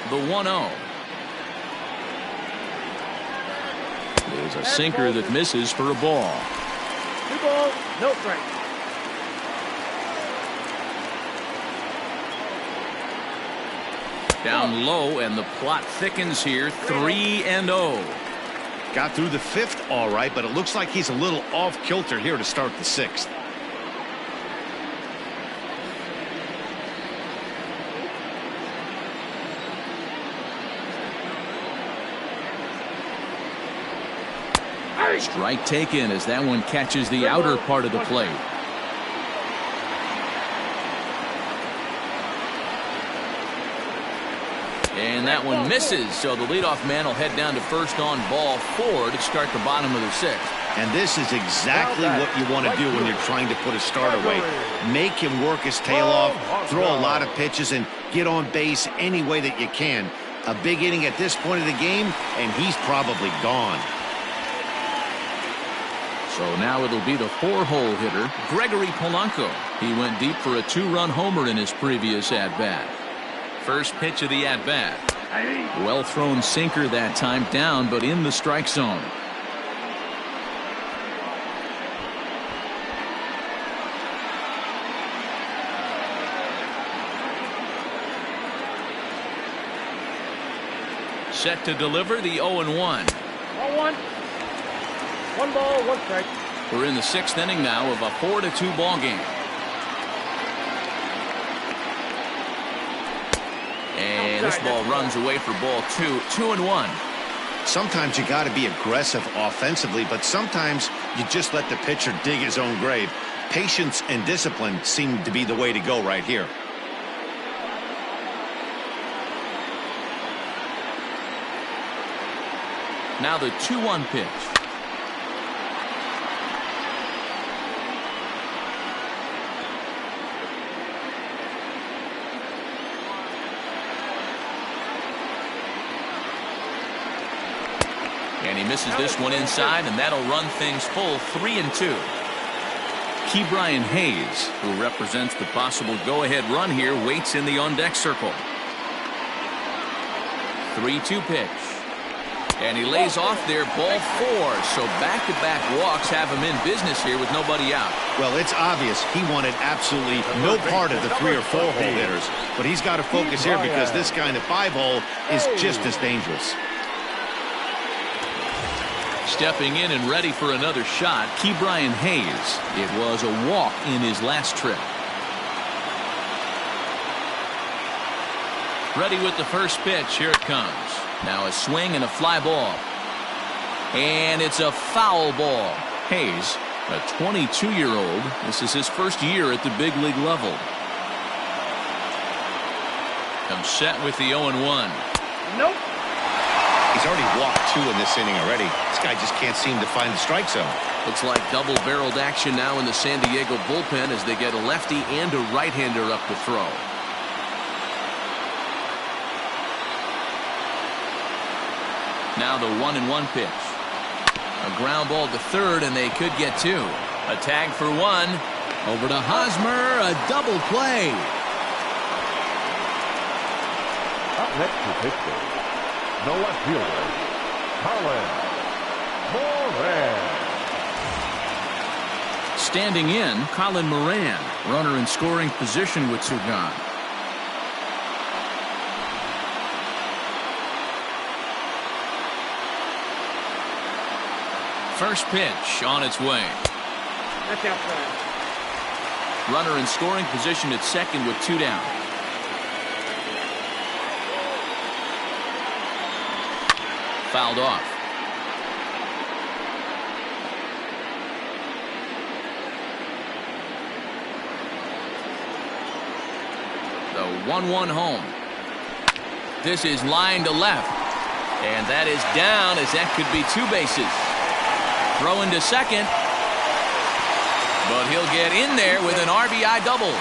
The 1-0. There's a sinker that misses for a ball. 2 balls, no strike. Down low, and the plot thickens here. 3-0. Got through the 5th all right, but it looks like he's a little off kilter here to start the 6th. Strike taken as that one catches the outer part of the plate. And that one misses, so the leadoff man will head down to first on ball 4 to start the bottom of the 6th. And this is exactly what you want to do when you're trying to put a start away. Make him work his tail off, throw a lot of pitches, and get on base any way that you can. A big inning at this point of the game, and he's probably gone. So now it'll be the 4-hole hitter, Gregory Polanco. He went deep for a 2-run homer in his previous at-bat. First pitch of the at-bat. Well thrown sinker that time, down but in the strike zone. Set to deliver the 0-1. 1-1. 1 ball, 1 strike. We're in the 6th inning now of a 4-2 ball game. And this ball runs away for ball 2. 2-1. Sometimes you got to be aggressive offensively, but sometimes you just let the pitcher dig his own grave. Patience and discipline seem to be the way to go right here. Now the 2-1 pitch. And he misses this one inside, and that'll run things full 3-2. Brian Hayes, who represents the possible go-ahead run here, waits in the on-deck circle. 3-2 pitch. And he lays off there, ball 4. So back-to-back walks have him in business here with nobody out. Well, it's obvious he wanted absolutely no part of the 3 or 4 hole hitters. But he's got to focus here because this guy in the 5 hole is just as dangerous. Stepping in and ready for another shot, Brian Hayes. It was a walk in his last trip. Ready with the first pitch. Here it comes. Now a swing and a fly ball. And it's a foul ball. Hayes, a 22-year-old. This is his first year at the big league level. Comes set with the 0-1. Nope. He's already walked 2 in this inning already. This guy just can't seem to find the strike zone. Looks like double-barreled action now in the San Diego bullpen as they get a lefty and a right-hander up to throw. Now the 1-1 pitch. A ground ball to third, and they could get 2. A tag for 1. Over to Hosmer, a double play. Up next to Pittsburgh, the left fielder, Colin Moran. Standing in, Colin Moran, runner in scoring position with 2 gone. First pitch on its way. That's outside. Runner in scoring position at second with 2 down. Fouled off. The 1-1 home. This is line to left. And that is down, as that could be 2 bases. Throw into second. But he'll get in there with an RBI double.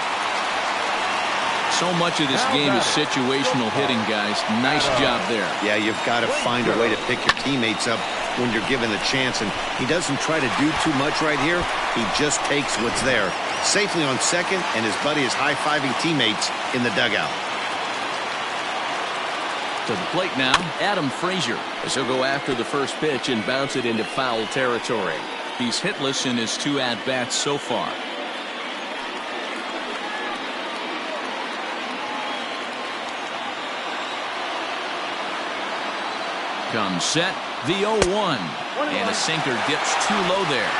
So much of this game is situational hitting, guys. Nice job there. Yeah, you've got to find a way to pick your teammates up when you're given the chance. And he doesn't try to do too much right here. He just takes what's there. Safely on second, and his buddy is high-fiving teammates in the dugout. To the plate now, Adam Frazier, as he'll go after the first pitch and bounce it into foul territory. He's hitless in his 2 at-bats so far. Comes set, the 0-1. And a sinker dips too low there.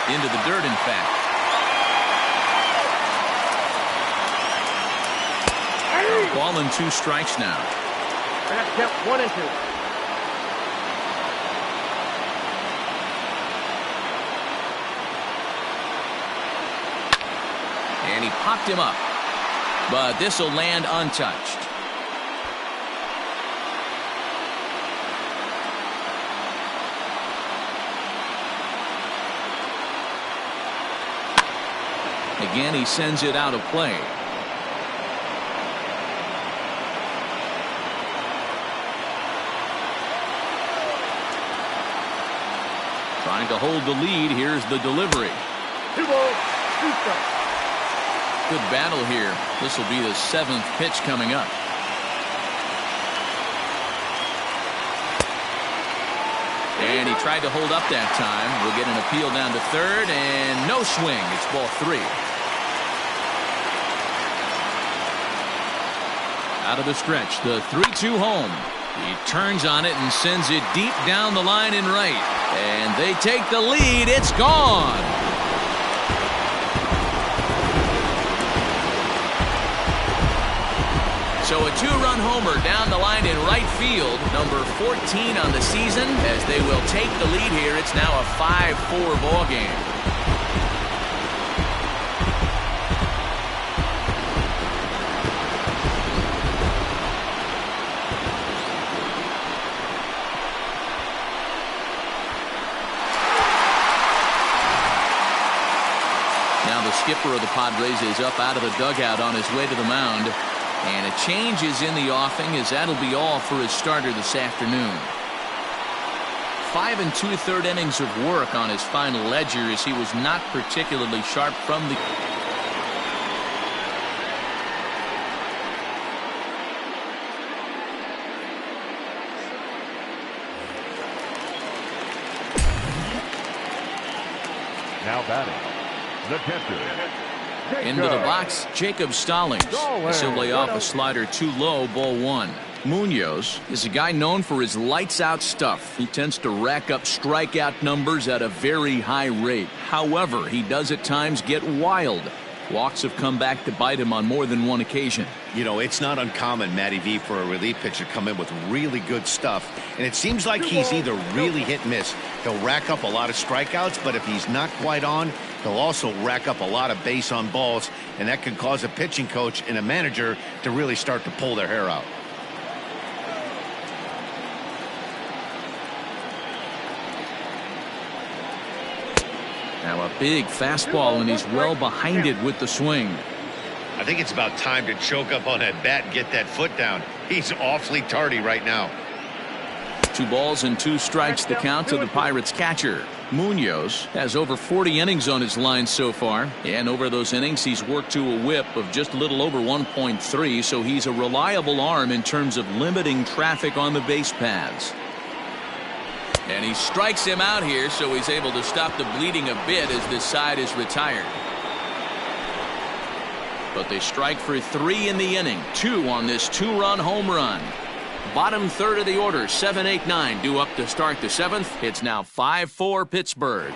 Into the dirt, in fact. Ball and 2 strikes now. I have to count 1 and 2. And he popped him up. But this will land untouched. Again, he sends it out of play. Trying to hold the lead. Here's the delivery. 2 balls, 2 strikes. Good battle here. This will be the 7th pitch coming up. And he tried to hold up that time. We'll get an appeal down to third, and no swing. It's ball 3. Out of the stretch, the 3-2 home. He turns on it and sends it deep down the line in right. And they take the lead. It's gone. So a 2-run homer down the line in right field, number 14 on the season, as they will take the lead here. It's now a 5-4 ball game. skipper of the Padres is up out of the dugout on his way to the mound. And a change is in the offing, as that'll be all for his starter this afternoon. 5 2/3 innings of work on his final ledger, as he was not particularly sharp from the... Now batting, the catcher. Into the box, Jacob Stallings. This will lay off a slider too low, ball one. Munoz is a guy known for his lights-out stuff. He tends to rack up strikeout numbers at a very high rate. However, he does at times get wild. Walks have come back to bite him on more than one occasion. You know, it's not uncommon, Matty V, for a relief pitcher to come in with really good stuff. And it seems like he's either really hit and miss. He'll rack up a lot of strikeouts, but if he's not quite on, he'll also rack up a lot of base on balls. And that can cause a pitching coach and a manager to really start to pull their hair out. Now a big fastball, and he's well behind it with the swing. I think it's about time to choke up on that bat and get that foot down. He's awfully tardy right now. 2 balls and 2 strikes the count to the Pirates catcher. Munoz has over 40 innings on his line so far, and over those innings he's worked to a whip of just a little over 1.3, so he's a reliable arm in terms of limiting traffic on the base paths. And he strikes him out here, so he's able to stop the bleeding a bit as this side is retired. But they strike for 3 in the inning, 2 on this 2-run home run. Bottom third of the order, 7, 8, 9 due up to start the 7th. It's now 5-4 Pittsburgh.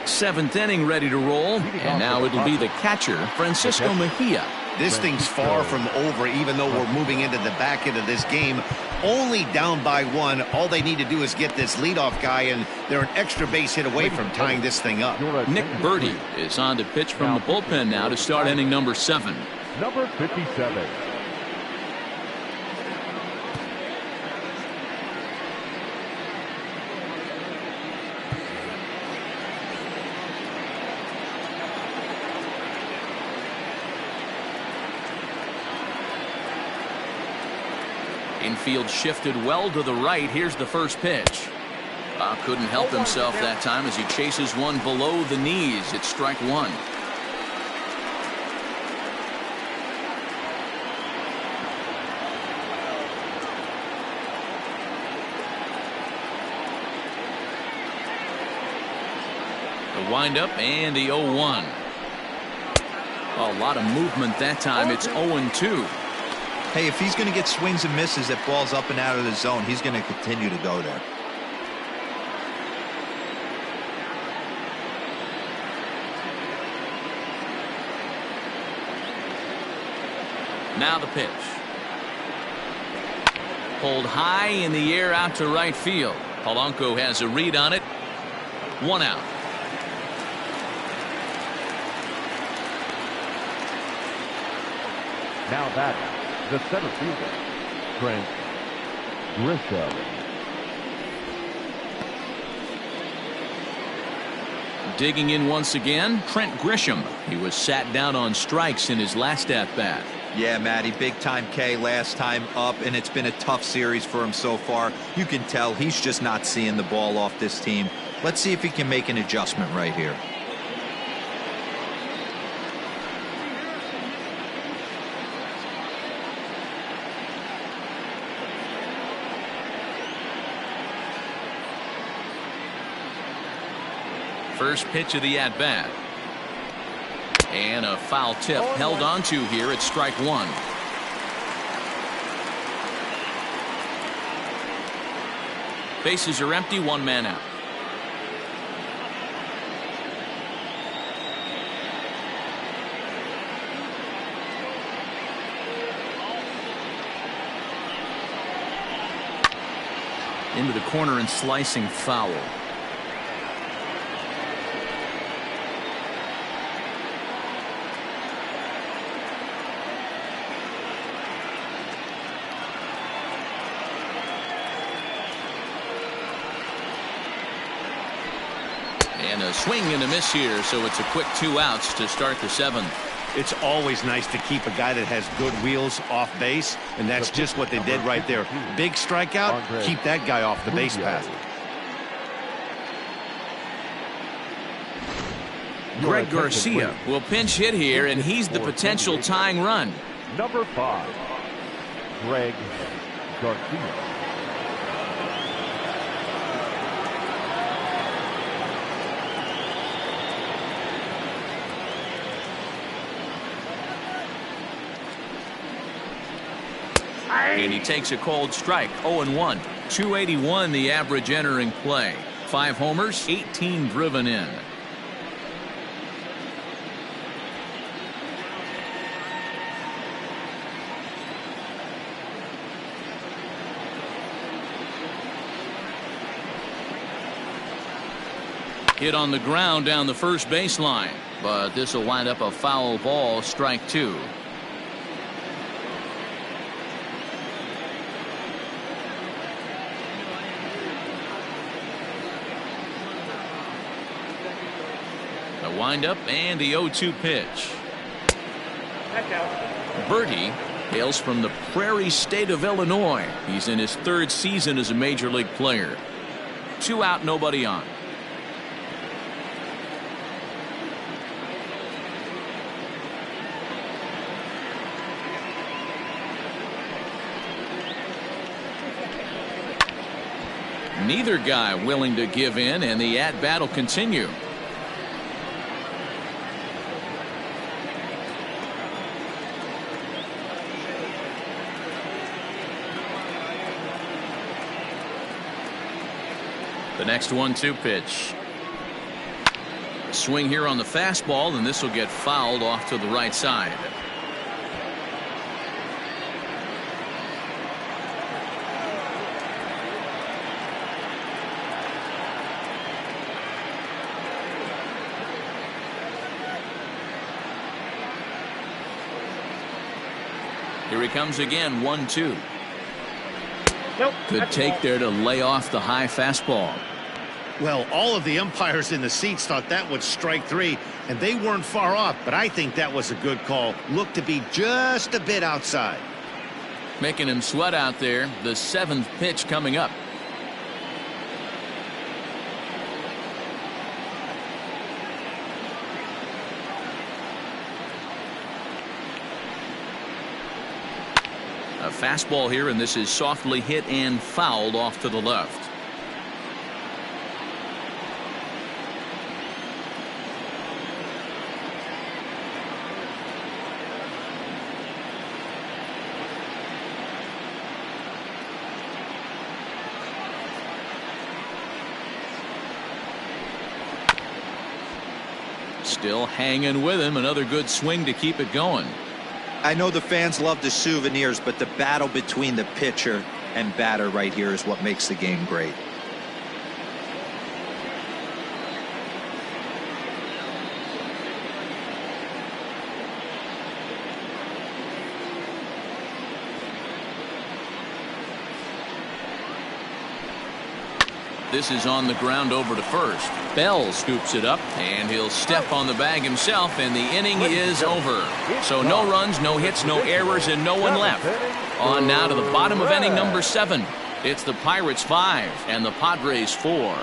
7th inning ready to roll, and now it'll be the catcher, Francisco Mejia. This thing's far from over, even though we're moving into the back end of this game. Only down by 1. All they need to do is get this leadoff guy, and they're an extra base hit away from tying this thing up. Nick Birdie is on to pitch from the bullpen now to start inning number 7. Number 57. Infield shifted well to the right. Here's the first pitch. Couldn't help himself that time as he chases one below the knees. It's strike 1. The windup and the 0-1. A lot of movement that time. It's 0-2. Hey, if he's going to get swings and misses that balls up and out of the zone, he's going to continue to go there. Now the pitch. Pulled high in the air out to right field. Polanco has a read on it. 1 out. Now batting, the center fielder, Trent Grisham. Digging in once again, Trent Grisham. He was sat down on strikes in his last at-bat. Yeah, Matty, big time K last time up, and it's been a tough series for him so far. You can tell he's just not seeing the ball off this team. Let's see if he can make an adjustment right here. First pitch of the at-bat. And a foul tip held on to here at strike 1. Bases are empty, 1 man out. Into the corner and slicing foul. And a swing and a miss here, so it's a quick 2 outs to start the 7th. It's always nice to keep a guy that has good wheels off base, and that's just what they did right there. Big strikeout, keep that guy off the base path. Greg Garcia will pinch hit here, and he's the potential tying run. Number 5, Greg Garcia. And he takes a cold strike. 0-1. 281 the average entering play. 5 homers, 18 driven in. Hit on the ground down the first baseline, but this will wind up a foul ball, strike 2. The windup and the 0-2 pitch. Bertie hails from the Prairie State of Illinois. He's in his 3rd season as a major league player. 2 out, nobody on. Neither guy willing to give in, and the at-bat will continue. The next 1-2 pitch. A swing here on the fastball, and this will get fouled off to the right side. Here he comes again, 1-2. Nope. Good take there to lay off the high fastball. Well, all of the umpires in the seats thought that was strike 3, and they weren't far off, but I think that was a good call. Looked to be just a bit outside. Making him sweat out there. The 7th pitch coming up. A fastball here, and this is softly hit and fouled off to the left. Still hanging with him. Another good swing to keep it going. I know the fans love the souvenirs, but the battle between the pitcher and batter right here is what makes the game great. This is on the ground over to first. Bell scoops it up, and he'll step on the bag himself, and the inning is over. So no runs, no hits, no errors, and no one left. On now to the bottom of inning number 7. It's the Pirates 5 and the Padres 4.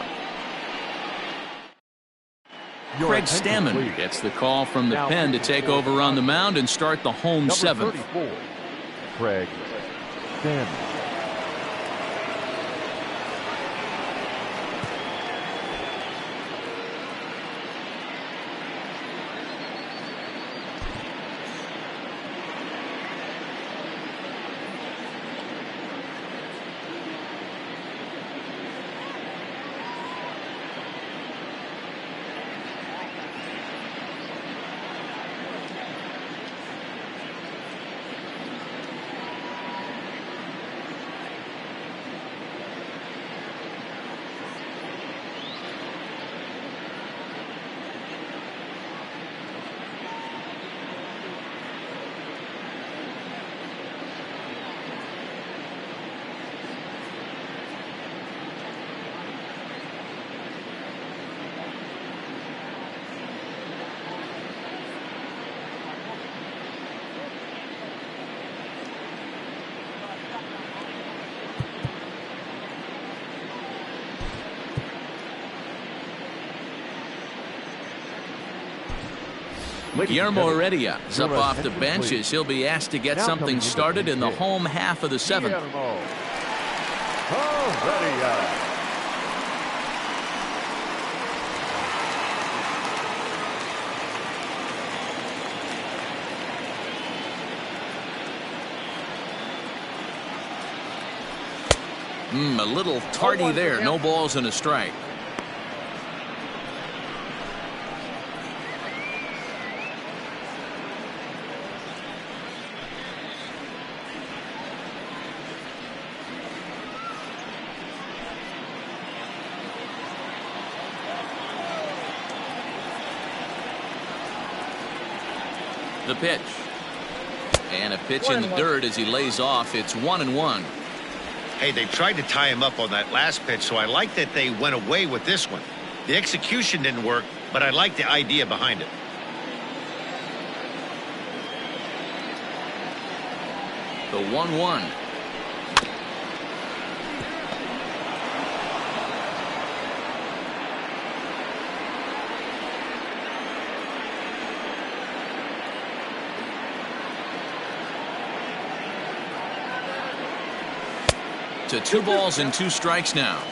Craig Stammen gets the call from the pen to take over on the mound and start the home 7th. Craig Stammen. Guillermo Heredia is up off the bench as he'll be asked to get something started in the home half of the seventh. A little tardy there. No balls and a strike. The pitch. And a pitch in the dirt as he lays off. It's 1-1. Hey, they tried to tie him up on that last pitch, so I like that they went away with this one. The execution didn't work, but I like the idea behind it. The 1-1. To 2 balls and 2 strikes now.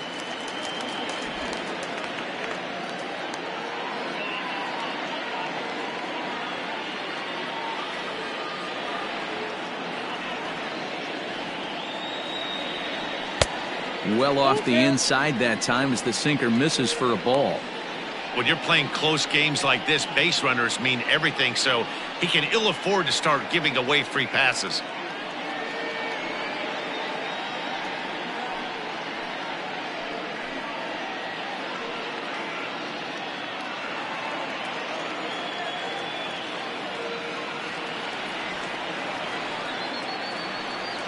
Well off the inside that time as the sinker misses for a ball. When you're playing close games like this, base runners mean everything, so he can ill afford to start giving away free passes.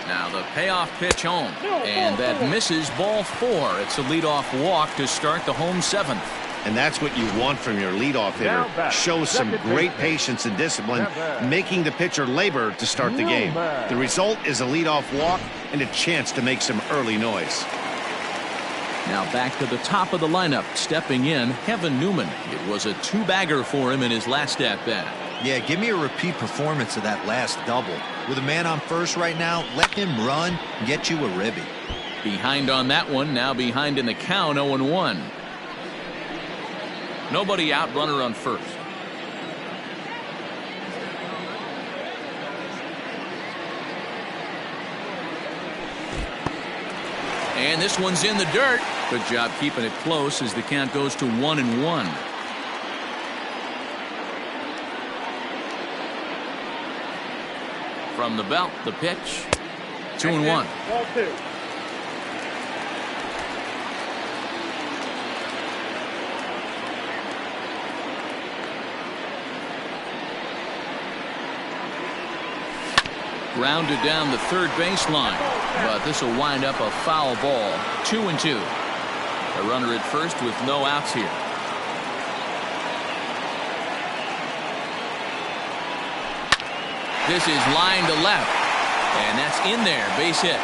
Now the payoff pitch home, and that misses ball 4. It's a leadoff walk to start the home 7th. And that's what you want from your leadoff hitter. Shows some great patience and discipline, making the pitcher labor to start the game. The result is a leadoff walk and a chance to make some early noise. Now back to the top of the lineup, stepping in, Kevin Newman. It was a 2-bagger for him in his last at-bat. Yeah, give me a repeat performance of that last double. With a man on first right now, let him run and get you a ribby. Behind on that one, now behind in the count, 0-1. Nobody out, runner on first. And this one's in the dirt. Good job keeping it close as the count goes to 1-1. From the belt, the pitch. 2-1. Ball 2. Grounded down the third baseline, but this will wind up a foul ball. 2-2. A runner at first with no outs here. This is line to left, and that's in there. Base hit.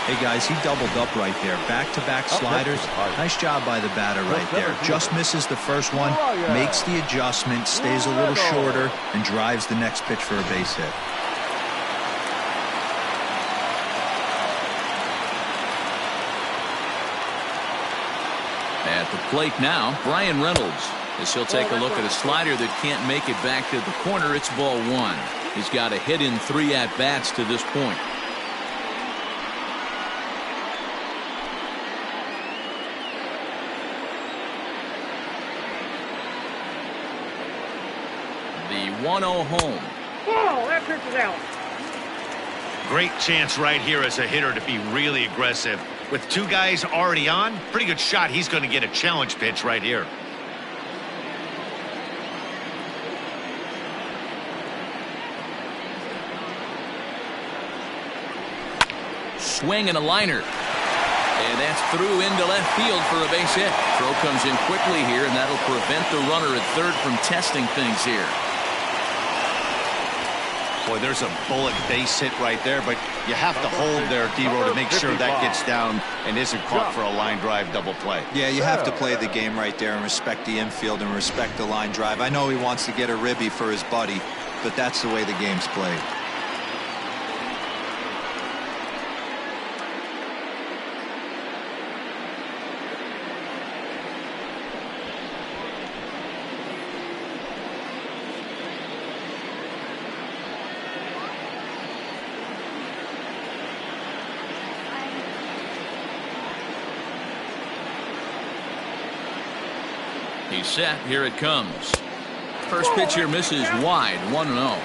Hey guys, he doubled up right there. Back-to-back sliders. Nice job by the batter right there. Just misses the first one, makes the adjustment, stays a little shorter, and drives the next pitch for a base hit. At the plate now, Brian Reynolds. As he'll take a look at a slider that can't make it back to the corner. It's ball 1. He's got a hit in 3 at-bats to this point. The 1-0 home. Oh, that pitch is out. Great chance right here as a hitter to be really aggressive. With 2 guys already on, pretty good shot. He's going to get a challenge pitch right here. Swing and a liner. And that's through into left field for a base hit. Throw comes in quickly here, and that'll prevent the runner at third from testing things here. Boy, there's a bullet base hit right there, but you have to hold there, D-Row, to make sure that gets down and isn't caught for a line drive double play. Yeah, you have to play the game right there and respect the infield and respect the line drive. I know he wants to get a ribby for his buddy, but that's the way the game's played. He's set. Here it comes. First pitch here misses wide. 1-0.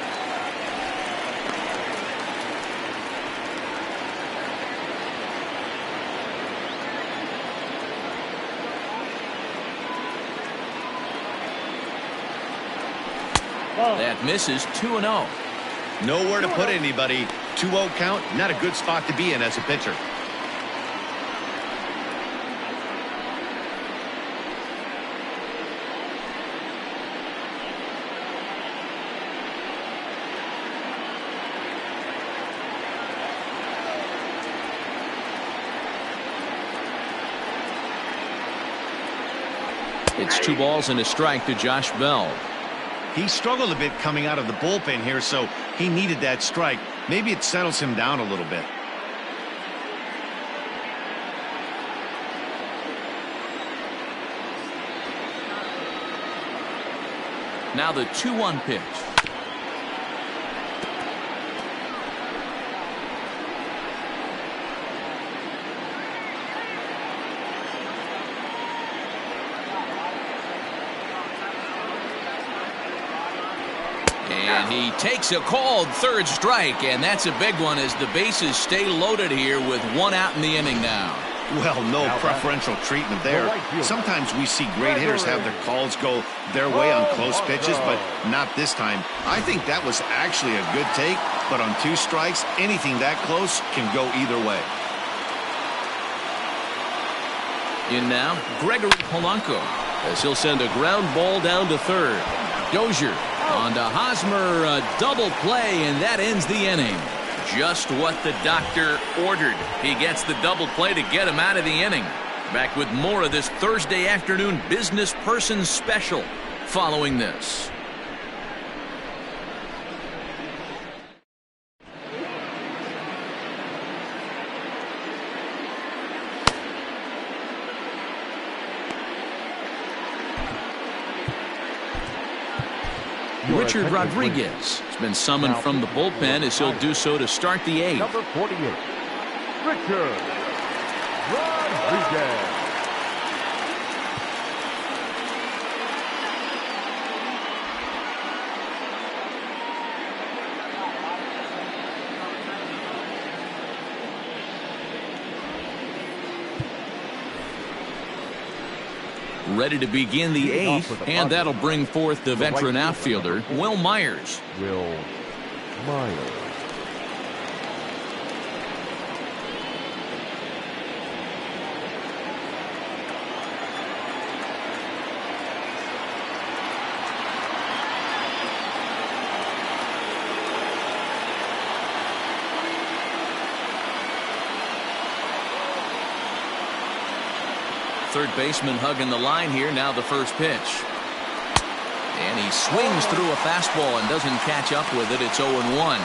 That misses. 2-0. Nowhere to put anybody. 2-0 count. Not a good spot to be in as a pitcher. It's 2 balls and a strike to Josh Bell. He struggled a bit coming out of the bullpen here, so he needed that strike. Maybe it settles him down a little bit. Now the 2-1 pitch. And he takes a called third strike, and that's a big one as the bases stay loaded here with 1 out in the inning now. Well, no preferential treatment there. Sometimes we see great hitters have their calls go their way on close pitches, but not this time. I think that was actually a good take, but on 2 strikes, anything that close can go either way. In now, Gregory Polanco, as he'll send a ground ball down to third. Dozier on to Hosmer, a double play, and that ends the inning. Just what the doctor ordered. He gets the double play to get him out of the inning. Back with more of this Thursday afternoon business person special following this. Richard Rodriguez has been summoned from the bullpen as he'll do so to start the 8th. Number 48, Richard Rodriguez. Ready to begin the 8th, and that'll bring forth the veteran outfielder, Will Myers. Will Myers. Third baseman hugging the line here. Now the first pitch. And he swings through a fastball and doesn't catch up with it. It's 0-1.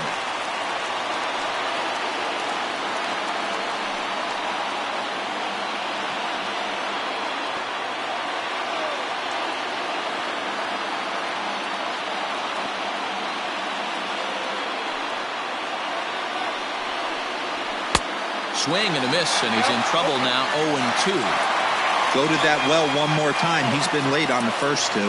Swing and a miss, and he's in trouble now. 0-2. Floated that well one more time. He's been late on the first 2.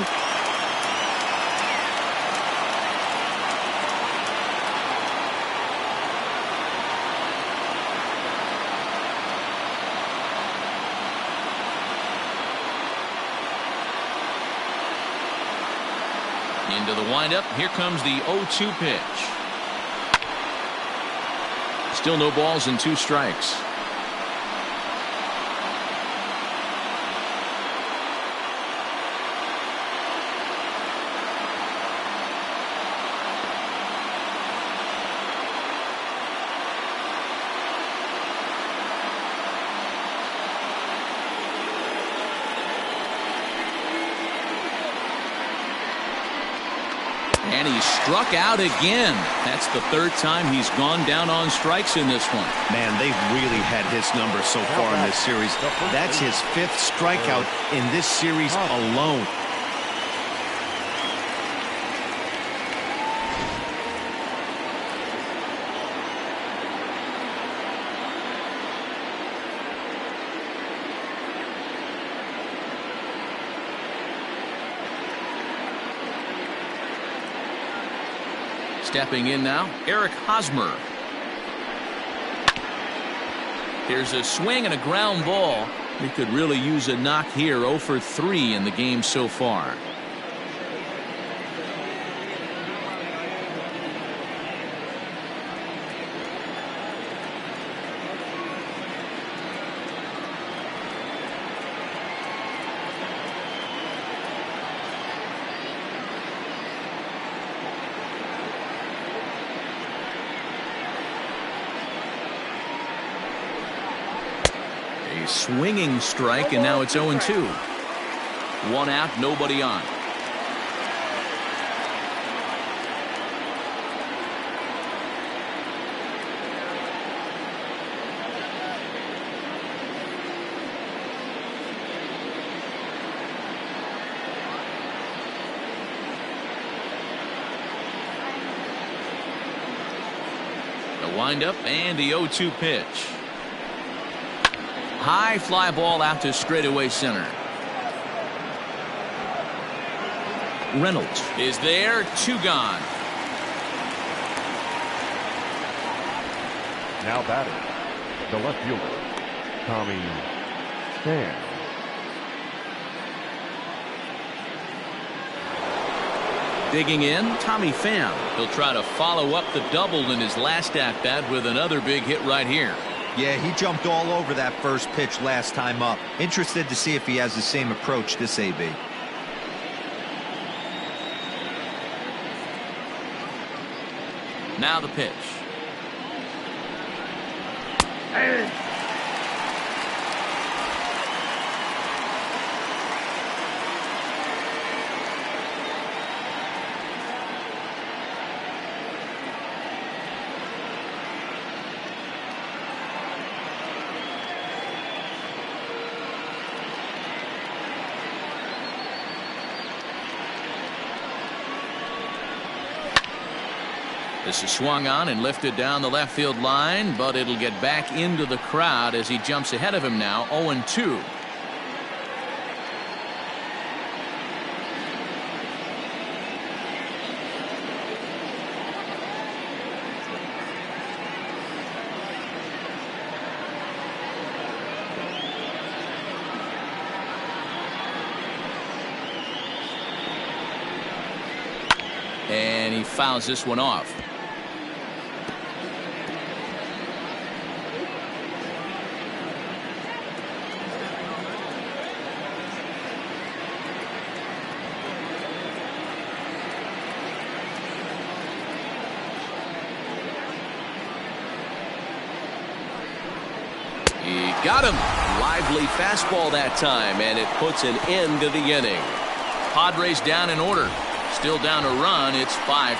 Into the windup. Here comes the 0-2 pitch. Still no balls and 2 strikes. And he struck out again. That's the third time he's gone down on strikes in this one. Man, they've really had his number so far in this series. That's his 5th strikeout in this series alone. Stepping in now, Eric Hosmer. Here's a swing and a ground ball. He could really use a knock here. 0 for 3 in the game so far. Swinging strike, and now it's 0-2. 1 out, nobody on. The windup and the 0-2 pitch. High fly ball out to straightaway center. Reynolds is there. 2 gone. Now batting, the left fielder, Tommy Pham. Digging in, Tommy Pham. He'll try to follow up the double in his last at-bat with another big hit right here. Yeah, he jumped all over that first pitch last time up. Interested to see if he has the same approach this AB. Now the pitch. This is swung on and lifted down the left field line, but it'll get back into the crowd as he jumps ahead of him now. 0-2. And he fouls this one off. He got him. Lively fastball that time, and it puts an end to the inning. Padres down in order. Still down a run. It's 5-4.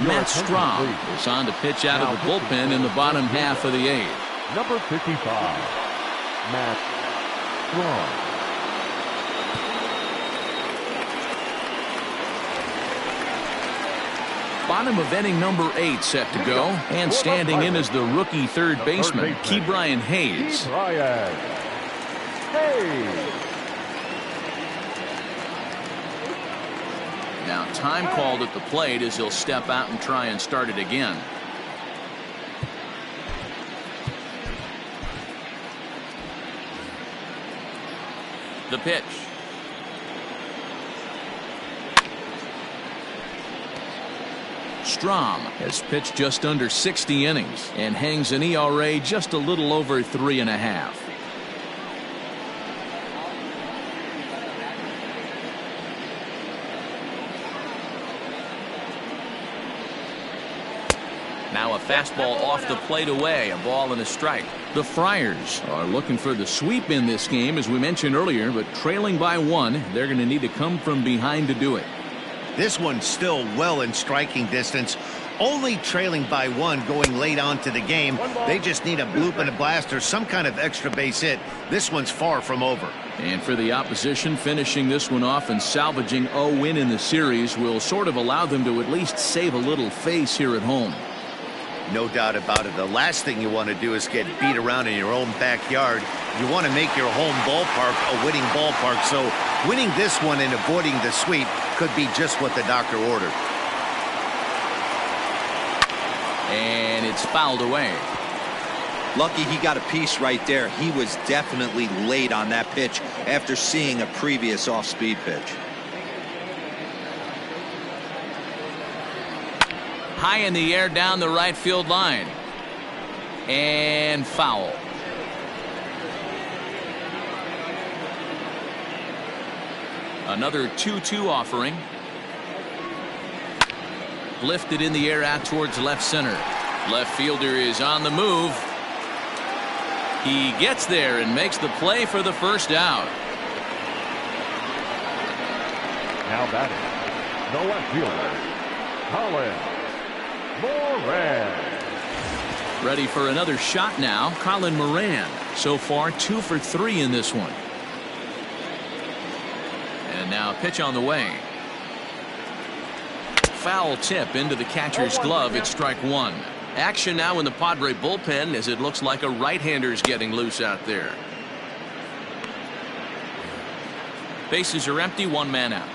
Matt Strahm is on to pitch out of the bullpen in the bottom half of the 8th. Number 55, Matt Strahm. Bottom of inning number 8 set to go, and standing in is the rookie third baseman, Ke'Bryan Hayes. Now time called at the plate as he'll step out and try and start it again. The pitch. Strahm has pitched just under 60 innings and hangs an ERA just a little over 3.5. Now a Fastball off the plate away. A ball and a strike. The Friars are looking for the sweep in this game, as we mentioned earlier, but trailing by 1. They're going to need to come from behind to do it. This one's still well in striking distance. Only trailing by 1 going late on to the game. They just need a bloop and a blast or some kind of extra base hit. This one's far from over. And for the opposition, finishing this one off and salvaging a win in the series will sort of allow them to at least save a little face here at home. No doubt about it. The last thing you want to do is get beat around in your own backyard. You want to make your home ballpark a winning ballpark. So winning this one and avoiding the sweep could be just what the doctor ordered. And it's fouled away. Lucky he got a piece right there. He was definitely late on that pitch after seeing a previous off-speed pitch. High in the air down the right field line. And foul. Another 2-2 offering. Lifted in the air out towards left center. Left fielder is on the move. He gets there and makes the play for the first out. Now batting, the left fielder, Colin Moran. Ready for another shot now, Colin Moran. So far 2 for 3 in this one. And now pitch on the way. Foul tip into the catcher's glove. It's strike 1. Action now in the Padre bullpen as it looks like a right-hander's getting loose out there. Bases are empty, 1 man out.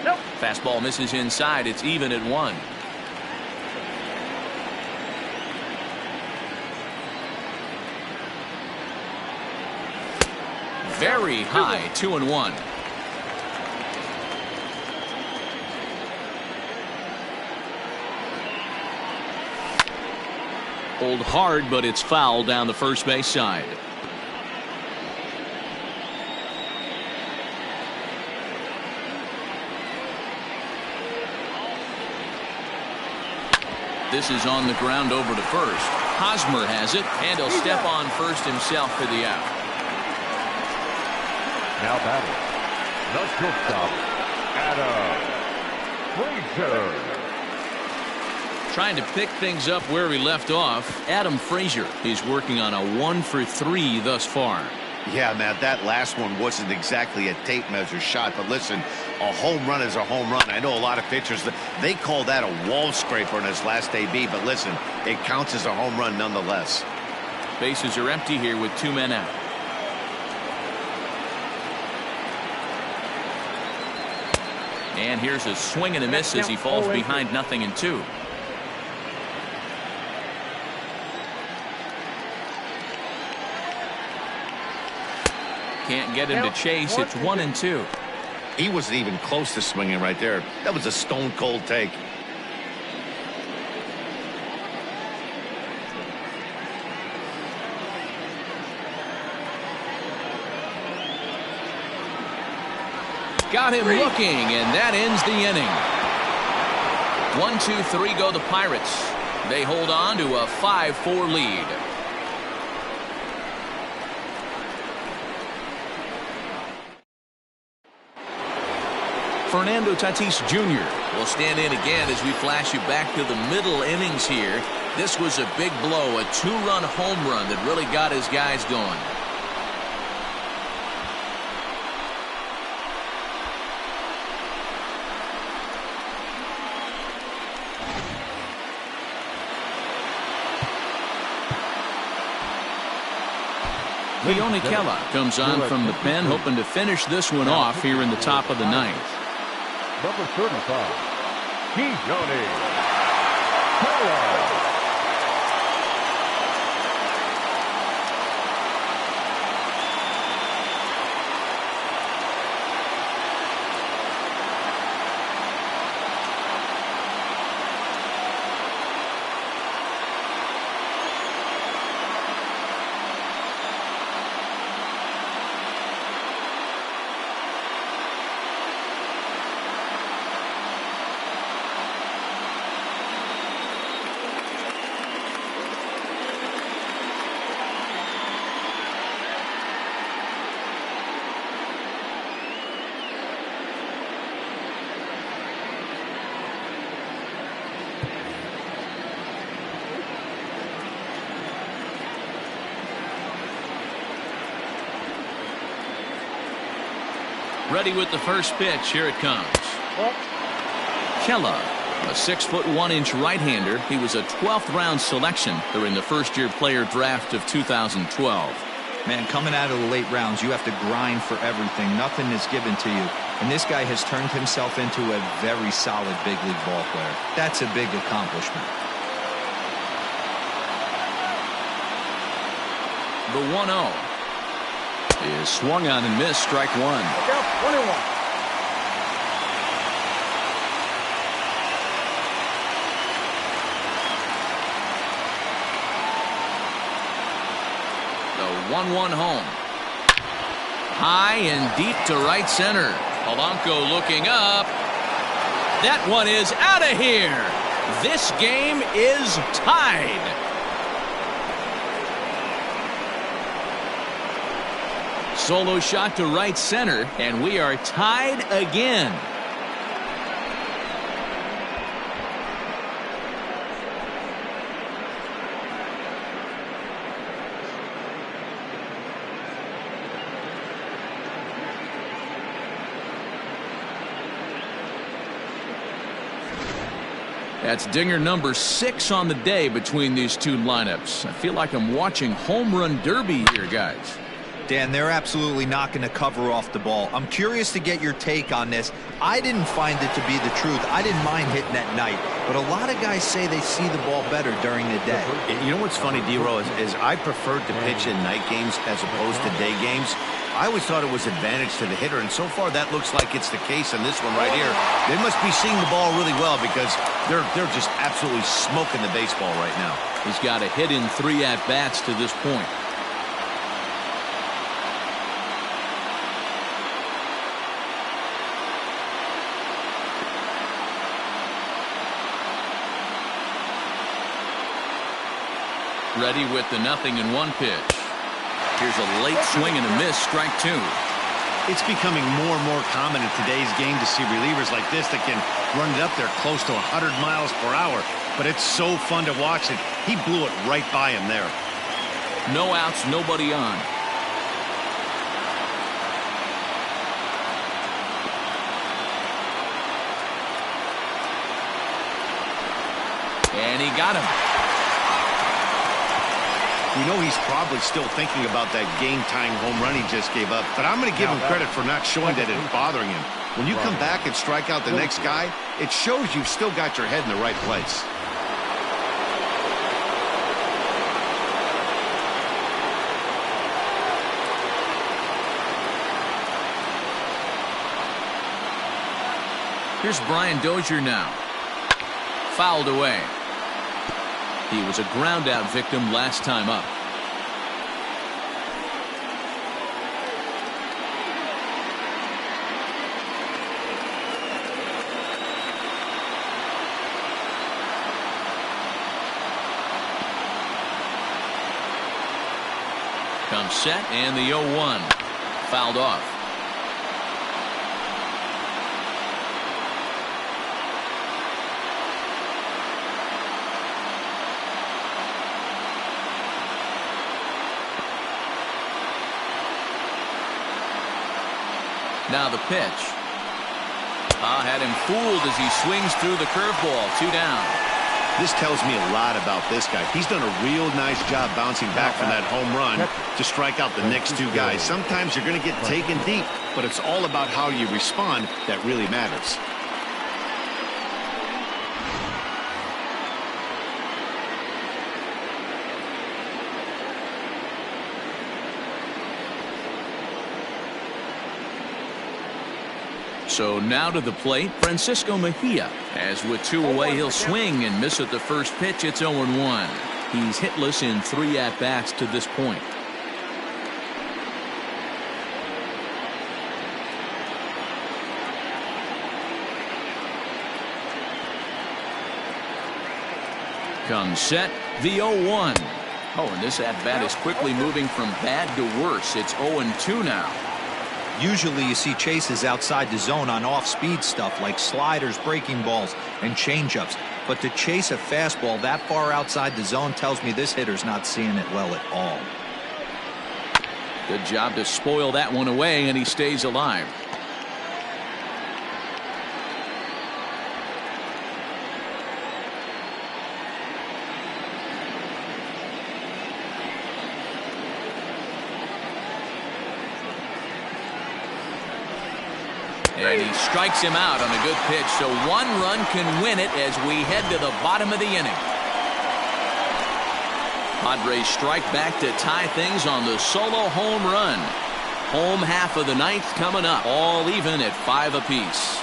Nope. Fastball misses inside. It's even at 1. Very high, 2-1. Pulled hard, but it's foul down the first base side. This is on the ground over to first. Hosmer has it, and he'll step on first himself for the out. Now batting, the shortstop, Adam Frazier. Trying to pick things up where we left off. Adam Frazier is working on a 1 for 3 thus far. Yeah, Matt, that last one wasn't exactly a tape measure shot, but listen, a home run is a home run. I know a lot of pitchers, they call that a wall scraper in his last AB, but listen, it counts as a home run nonetheless. Bases are empty here with 2 men out. And here's a swing and a miss as he falls behind 0-2. Can't get him to chase. It's 1-2. He wasn't even close to swinging right there. That was a stone cold take. Got him looking, and that ends the inning. 1-2-3 go the Pirates. They hold on to a 5-4 lead. Fernando Tatis Jr. will stand in again as we flash you back to the middle innings here. This was a big blow, a 2-run home run that really got his guys going. Leone Kella comes on from the pen, hoping to finish this one off here in the top of the 9th. Number 35, Leone Kella. Ready with the first pitch. Here it comes. Kella, a 6'1" right-hander. He was a 12th round selection during the first-year player draft of 2012. Man, coming out of the late rounds, you have to grind for everything. Nothing is given to you. And this guy has turned himself into a very solid big league ball player. That's a big accomplishment. The 1-0 is swung on and missed. Strike one. Look out, 1-1. The 1-1 home. High and deep to right center. Polanco looking up. That one is out of here. This game is tied. Solo shot to right center, and we are tied again. That's dinger number 6 on the day between these two lineups. I feel like I'm watching home run derby here, guys. Dan, they're absolutely not going to cover off the ball. I'm curious to get your take on this. I didn't find it to be the truth. I didn't mind hitting at night, but a lot of guys say they see the ball better during the day. You know what's funny, D-Row, is I preferred to pitch in night games as opposed to day games. I always thought it was advantage to the hitter, and so far that looks like it's the case in this one right here. They must be seeing the ball really well because they're just absolutely smoking the baseball right now. He's got a hit in 3 at-bats to this point. Ready with the 0-1 pitch. Here's a late swing and a miss. Strike 2. It's becoming more and more common in today's game to see relievers like this that can run it up there close to 100 miles per hour. But it's so fun to watch it. He blew it right by him there. No outs, nobody on. And he got him. You know he's probably still thinking about that game-tying home run he just gave up, but I'm going to give him credit for not showing that it's bothering him. When you come back and strike out the next guy, it shows you've still got your head in the right place. Here's Brian Dozier now. Fouled away. He was a ground-out victim last time up. Comes set, and the 0-1. Fouled off. Now the pitch. Had him fooled as he swings through the curveball. 2 down. This tells me a lot about this guy. He's done a real nice job bouncing back from that home run to strike out the next 2 guys. Sometimes you're going to get taken deep, but it's all about how you respond that really matters. So now to the plate, Francisco Mejia. As with 2 away, he'll swing and miss at the first pitch. It's 0-1. He's hitless in 3 at-bats to this point. Comes set, the 0-1. Oh, and this at-bat is quickly moving from bad to worse. It's 0-2 now. Usually you see chases outside the zone on off-speed stuff like sliders, breaking balls, and changeups. But to chase a fastball that far outside the zone tells me this hitter's not seeing it well at all. Good job to spoil that one away, and he stays alive. And he strikes him out on a good pitch, so one run can win it as we head to the bottom of the inning. Padres strike back to tie things on the solo home run. Home half of the ninth coming up, all even at 5 apiece.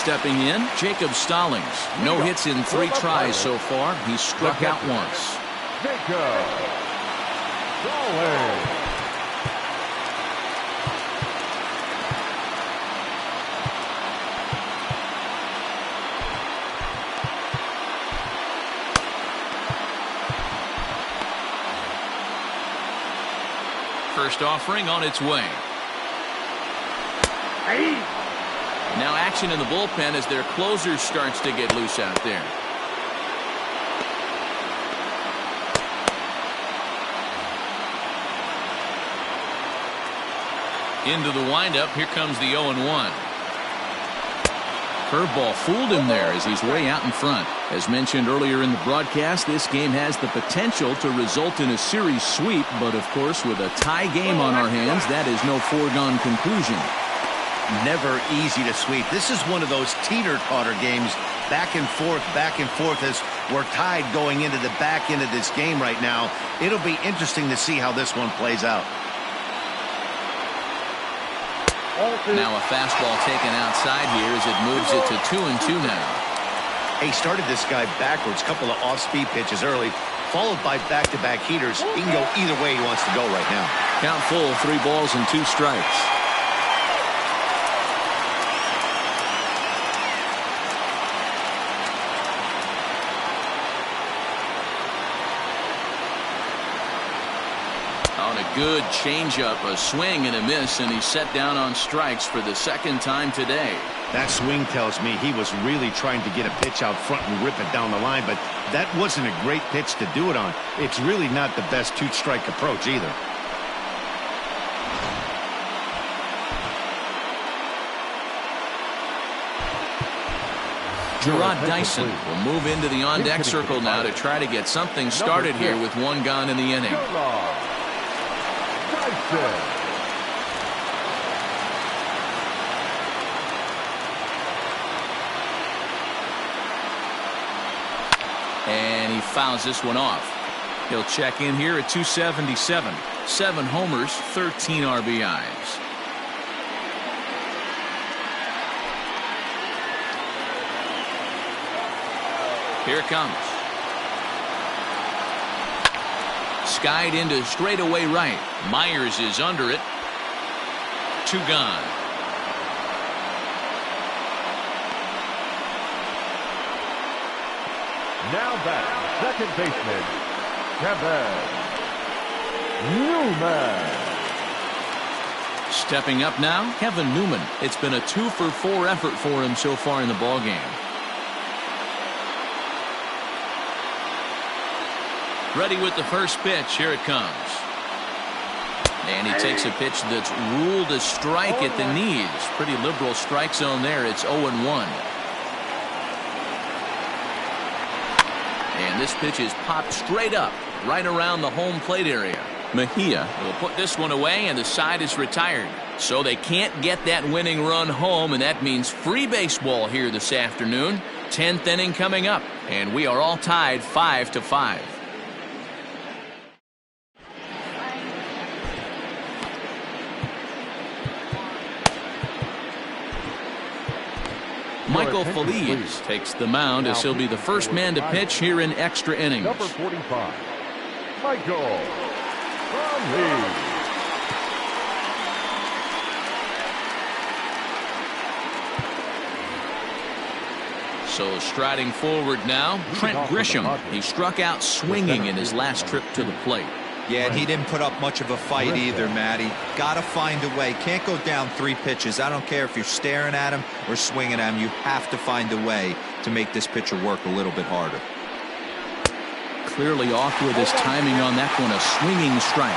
Stepping in, Jacob Stallings. No hits in 3 tries so far. He struck out once. Jacob Stallings. First offering on its way. Now action in the bullpen as their closer starts to get loose out there. Into the windup. Here comes the 0-1. Curveball fooled him there as he's way out in front. As mentioned earlier in the broadcast, this game has the potential to result in a series sweep, but of course with a tie game on our hands, that is no foregone conclusion. Never easy to sweep. This is one of those teeter-totter games, back and forth as we're tied going into the back end of this game right now. It'll be interesting to see how this one plays out. Now a fastball taken outside here as it moves it to 2-2 now. He started this guy backwards, couple of off-speed pitches early, followed by back-to-back heaters. He can go either way he wants to go right now. Count full, 3 balls and 2 strikes. On a good changeup, a swing and a miss, and he's set down on strikes for the second time today. That swing tells me he was really trying to get a pitch out front and rip it down the line, but that wasn't a great pitch to do it on. It's really not the best 2-strike approach either. Gerard Dyson will move into the on-deck circle now to try to get something started here with 1 gone in the inning. And he fouls this one off. He'll check in here at 277. 7 homers, 13 RBIs. Here it comes. Skied into straightaway right. Myers is under it. 2 gone. Now back, second baseman, Kevin Newman. Stepping up now, Kevin Newman. It's been a 2-for-4 effort for him so far in the ballgame. Ready with the first pitch. Here it comes. And he takes a pitch that's ruled a strike at the knees. Pretty liberal strike zone there. It's 0-1. And this pitch is popped straight up, right around the home plate area. Mejia will put this one away, and the side is retired. So they can't get that winning run home, and that means free baseball here this afternoon. 10th inning coming up, and we are all tied 5-5. Michael Feliz takes the mound as he'll be the first man to pitch here in extra innings. Number 45, Michael Feliz. So striding forward now, Trent Grisham. He struck out swinging in his last trip to the plate. Yeah, and he didn't put up much of a fight either, Matty. Got to find a way. Can't go down 3 pitches. I don't care if you're staring at him or swinging at him. You have to find a way to make this pitcher work a little bit harder. Clearly off with his timing on that one. A swinging strike.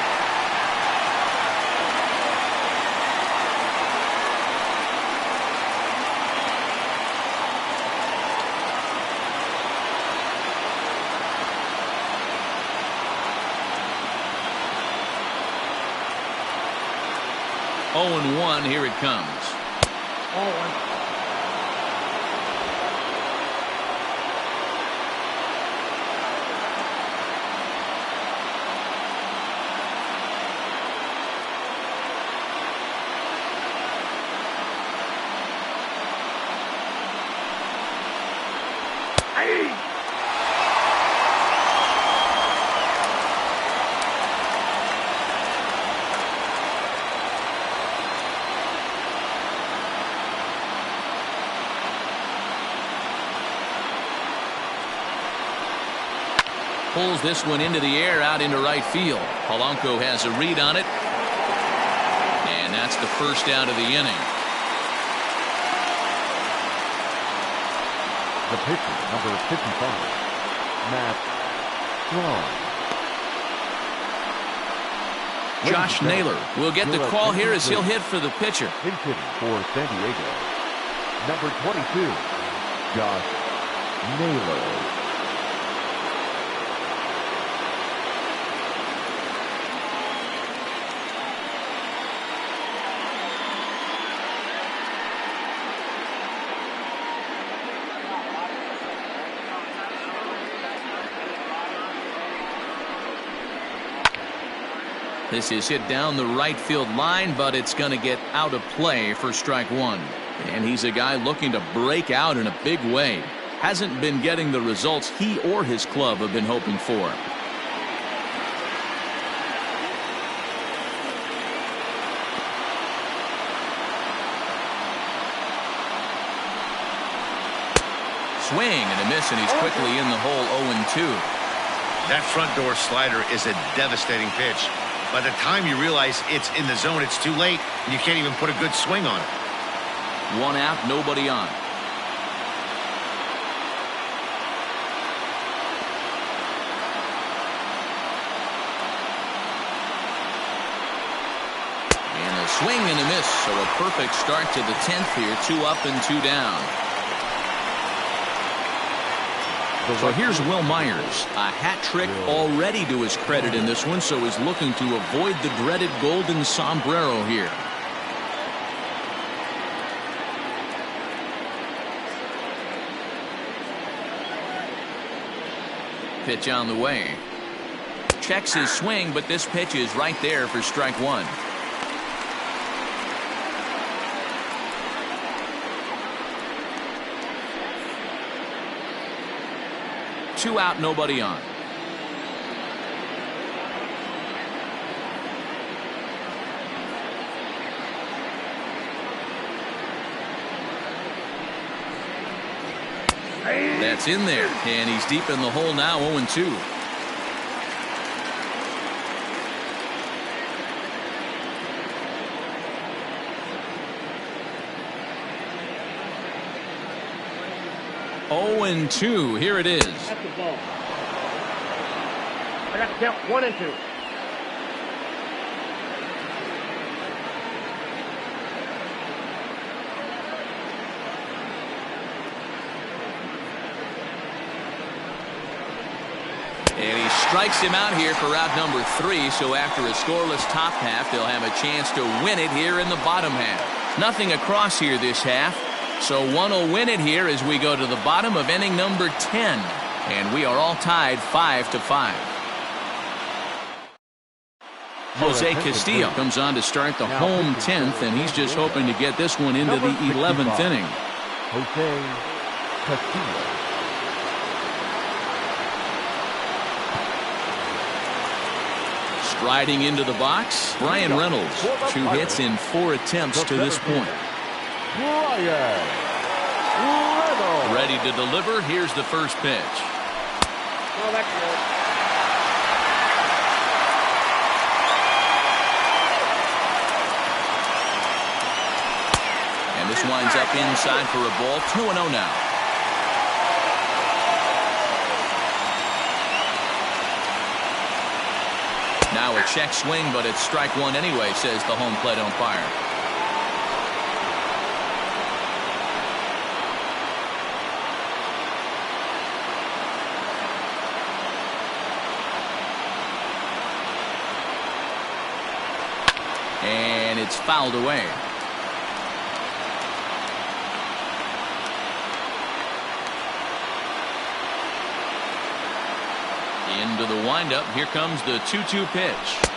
0-1. Here it comes. Ball one. Pulls this one into the air out into right field. Polanco has a read on it. And that's the first out of the inning. The pitcher, number 55, Matt Strong. Josh Naylor will get the call here as he'll hit for the pitcher. Hitting for San Diego, number 22, Josh Naylor. This is hit down the right field line, but it's going to get out of play for strike one. And he's a guy looking to break out in a big way. Hasn't been getting the results he or his club have been hoping for. Swing and a miss, and he's quickly in the hole. 0-2. That front door slider is a devastating pitch. By the time you realize it's in the zone, it's too late, and you can't even put a good swing on it. One out, nobody on. And a swing and a miss, so a perfect start to the 10th here. 2 up and 2 down. So here's Will Myers. A hat trick already to his credit in this one, so he's looking to avoid the dreaded golden sombrero here. Pitch on the way. Checks his swing, but this pitch is right there for strike one. Two out, nobody on. That's in there, and he's deep in the hole now. 0-2. And 2. Here it is. That's the ball. I got to count 1 and 2. And he strikes him out here for out number 3. So after a scoreless top half, they'll have a chance to win it here in the bottom half. Nothing across here this half. So one will win it here as we go to the bottom of inning number 10. And we are all tied 5-5. Jose Castillo comes on to start the home 10th, and he's just hoping to get this one into the 11th inning. Jose Castillo. Striding into the box, Brian Reynolds. 2 hits in 4 attempts to this point. Ready to deliver. Here's the first pitch. Oh, that's good. And this winds up inside for a ball. 2-0 now. Now a check swing, but it's strike one anyway, says the home plate umpire. It's fouled away. Into the windup. Here comes the 2-2 pitch.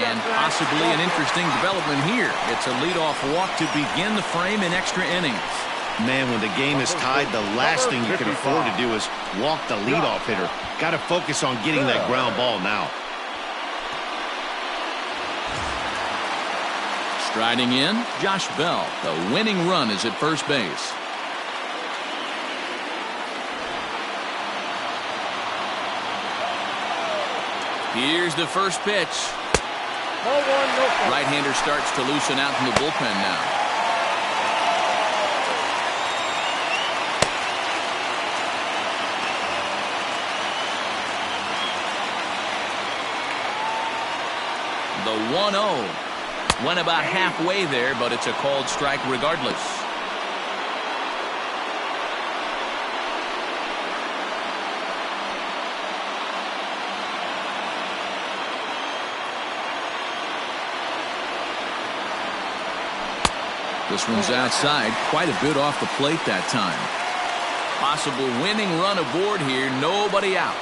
And possibly an interesting development here. It's a leadoff walk to begin the frame in extra innings. Man, when the game is tied, the last thing you can afford to do is walk the leadoff hitter. Got to focus on getting that ground ball now. Striding in, Josh Bell. The winning run is at first base. Here's the first pitch. Right-hander starts to loosen out from the bullpen now. The 1-0 went about halfway there, but it's a called strike regardless. This one's outside, quite a bit off the plate that time. Possible winning run aboard here, nobody out.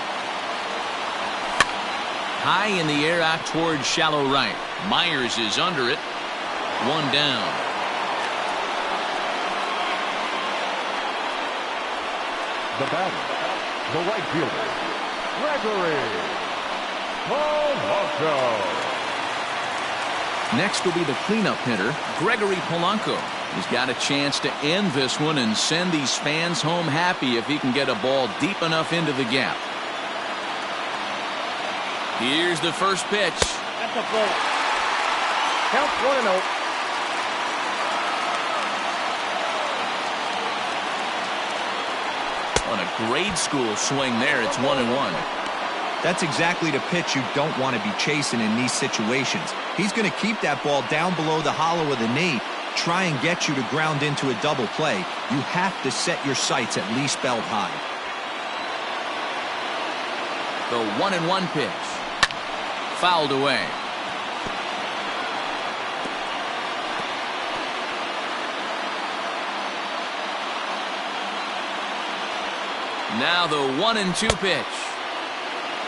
High in the air out towards shallow right. Myers is under it. One down. The batter, the right fielder, Gregory Polanco. Next will be the cleanup hitter, Gregory Polanco. He's got a chance to end this one and send these fans home happy if he can get a ball deep enough into the gap. Here's the first pitch. That's a ball. Count 1-0. On a grade school swing there, it's 1-1. That's exactly the pitch you don't want to be chasing in these situations. He's going to keep that ball down below the hollow of the knee, try and get you to ground into a double play. You have to set your sights at least belt high. The 1-1 pitch. Fouled away. Now the 1-2 pitch.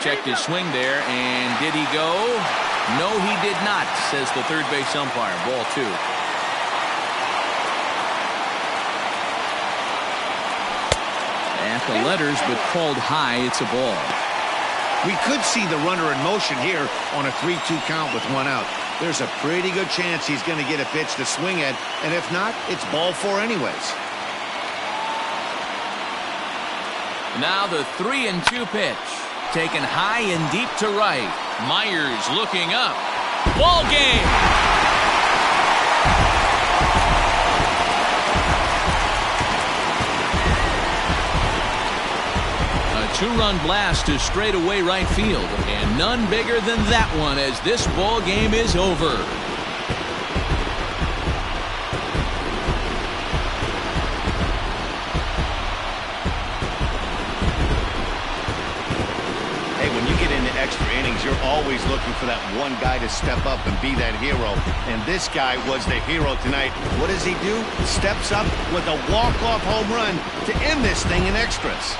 Checked his swing there, and did he go? No, he did not, says the third base umpire. Ball 2. At the letters, but called high. It's a ball. We could see the runner in motion here on a 3-2 count with 1 out. There's a pretty good chance he's going to get a pitch to swing at, and if not, it's ball 4 anyways. Now the 3-2 pitch. Taken high and deep to right. Myers looking up. Ball game! A 2-run blast to straightaway right field, and none bigger than that one as this ball game is over. Hey, when you get into extra innings, you're always looking for that one guy to step up and be that hero. And this guy was the hero tonight. What does he do? Steps up with a walk-off home run to end this thing in extras.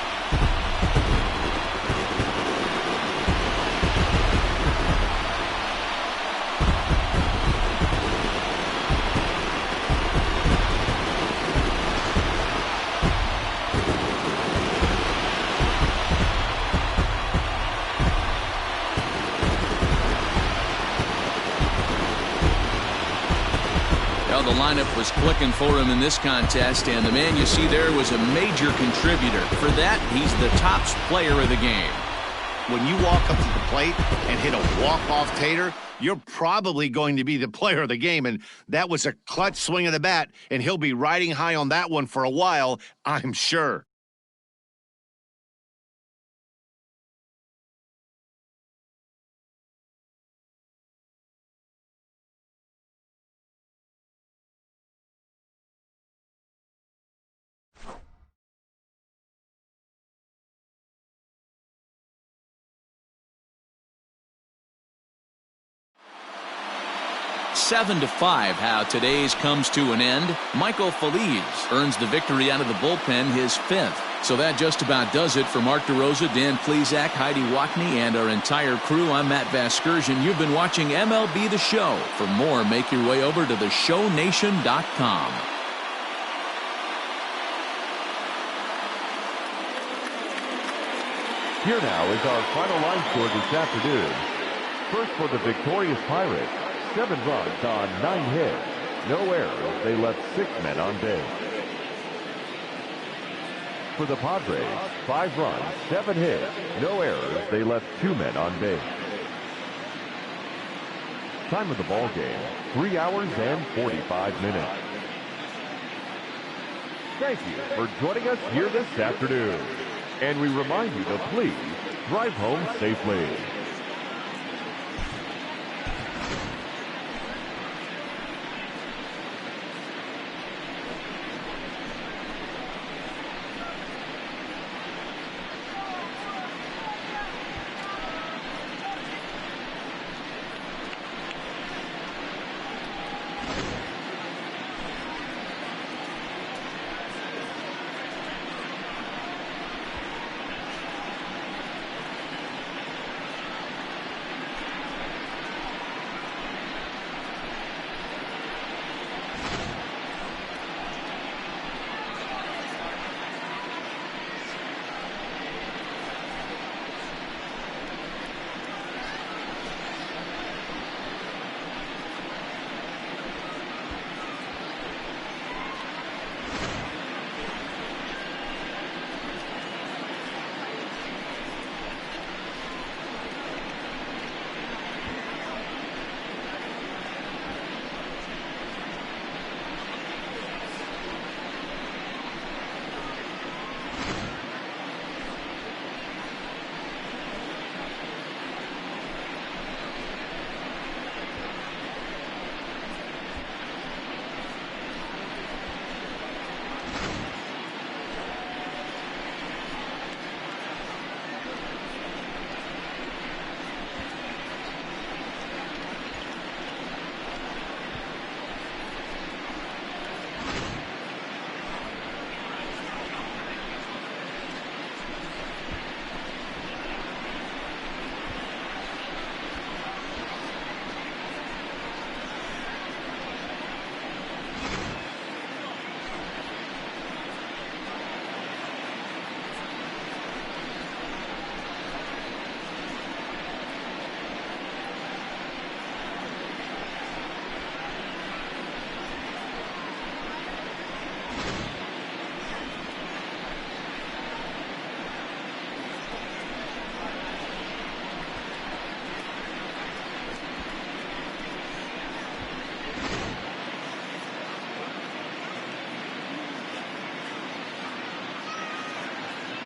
Well, the lineup was clicking for him in this contest, and the man you see there was a major contributor. For that, he's the top player of the game. When you walk up to the plate and hit a walk-off tater, you're probably going to be the player of the game, and that was a clutch swing of the bat, and he'll be riding high on that one for a while, I'm sure. 7-5 how today's comes to an end. Michael Feliz earns the victory out of the bullpen, his 5th. So that just about does it for Mark DeRosa, Dan Plesac, Heidi Wackney, and our entire crew. I'm Matt Vasgersian. You've been watching MLB The Show. For more, make your way over to theshownation.com. Here now is our final line score this afternoon. First for the victorious Pirates, 7 runs on 9 hits. No errors. They left 6 men on base. For the Padres, 5 runs, 7 hits. No errors. They left 2 men on base. Time of the ball game, 3 hours and 45 minutes. Thank you for joining us here this afternoon. And we remind you to please drive home safely.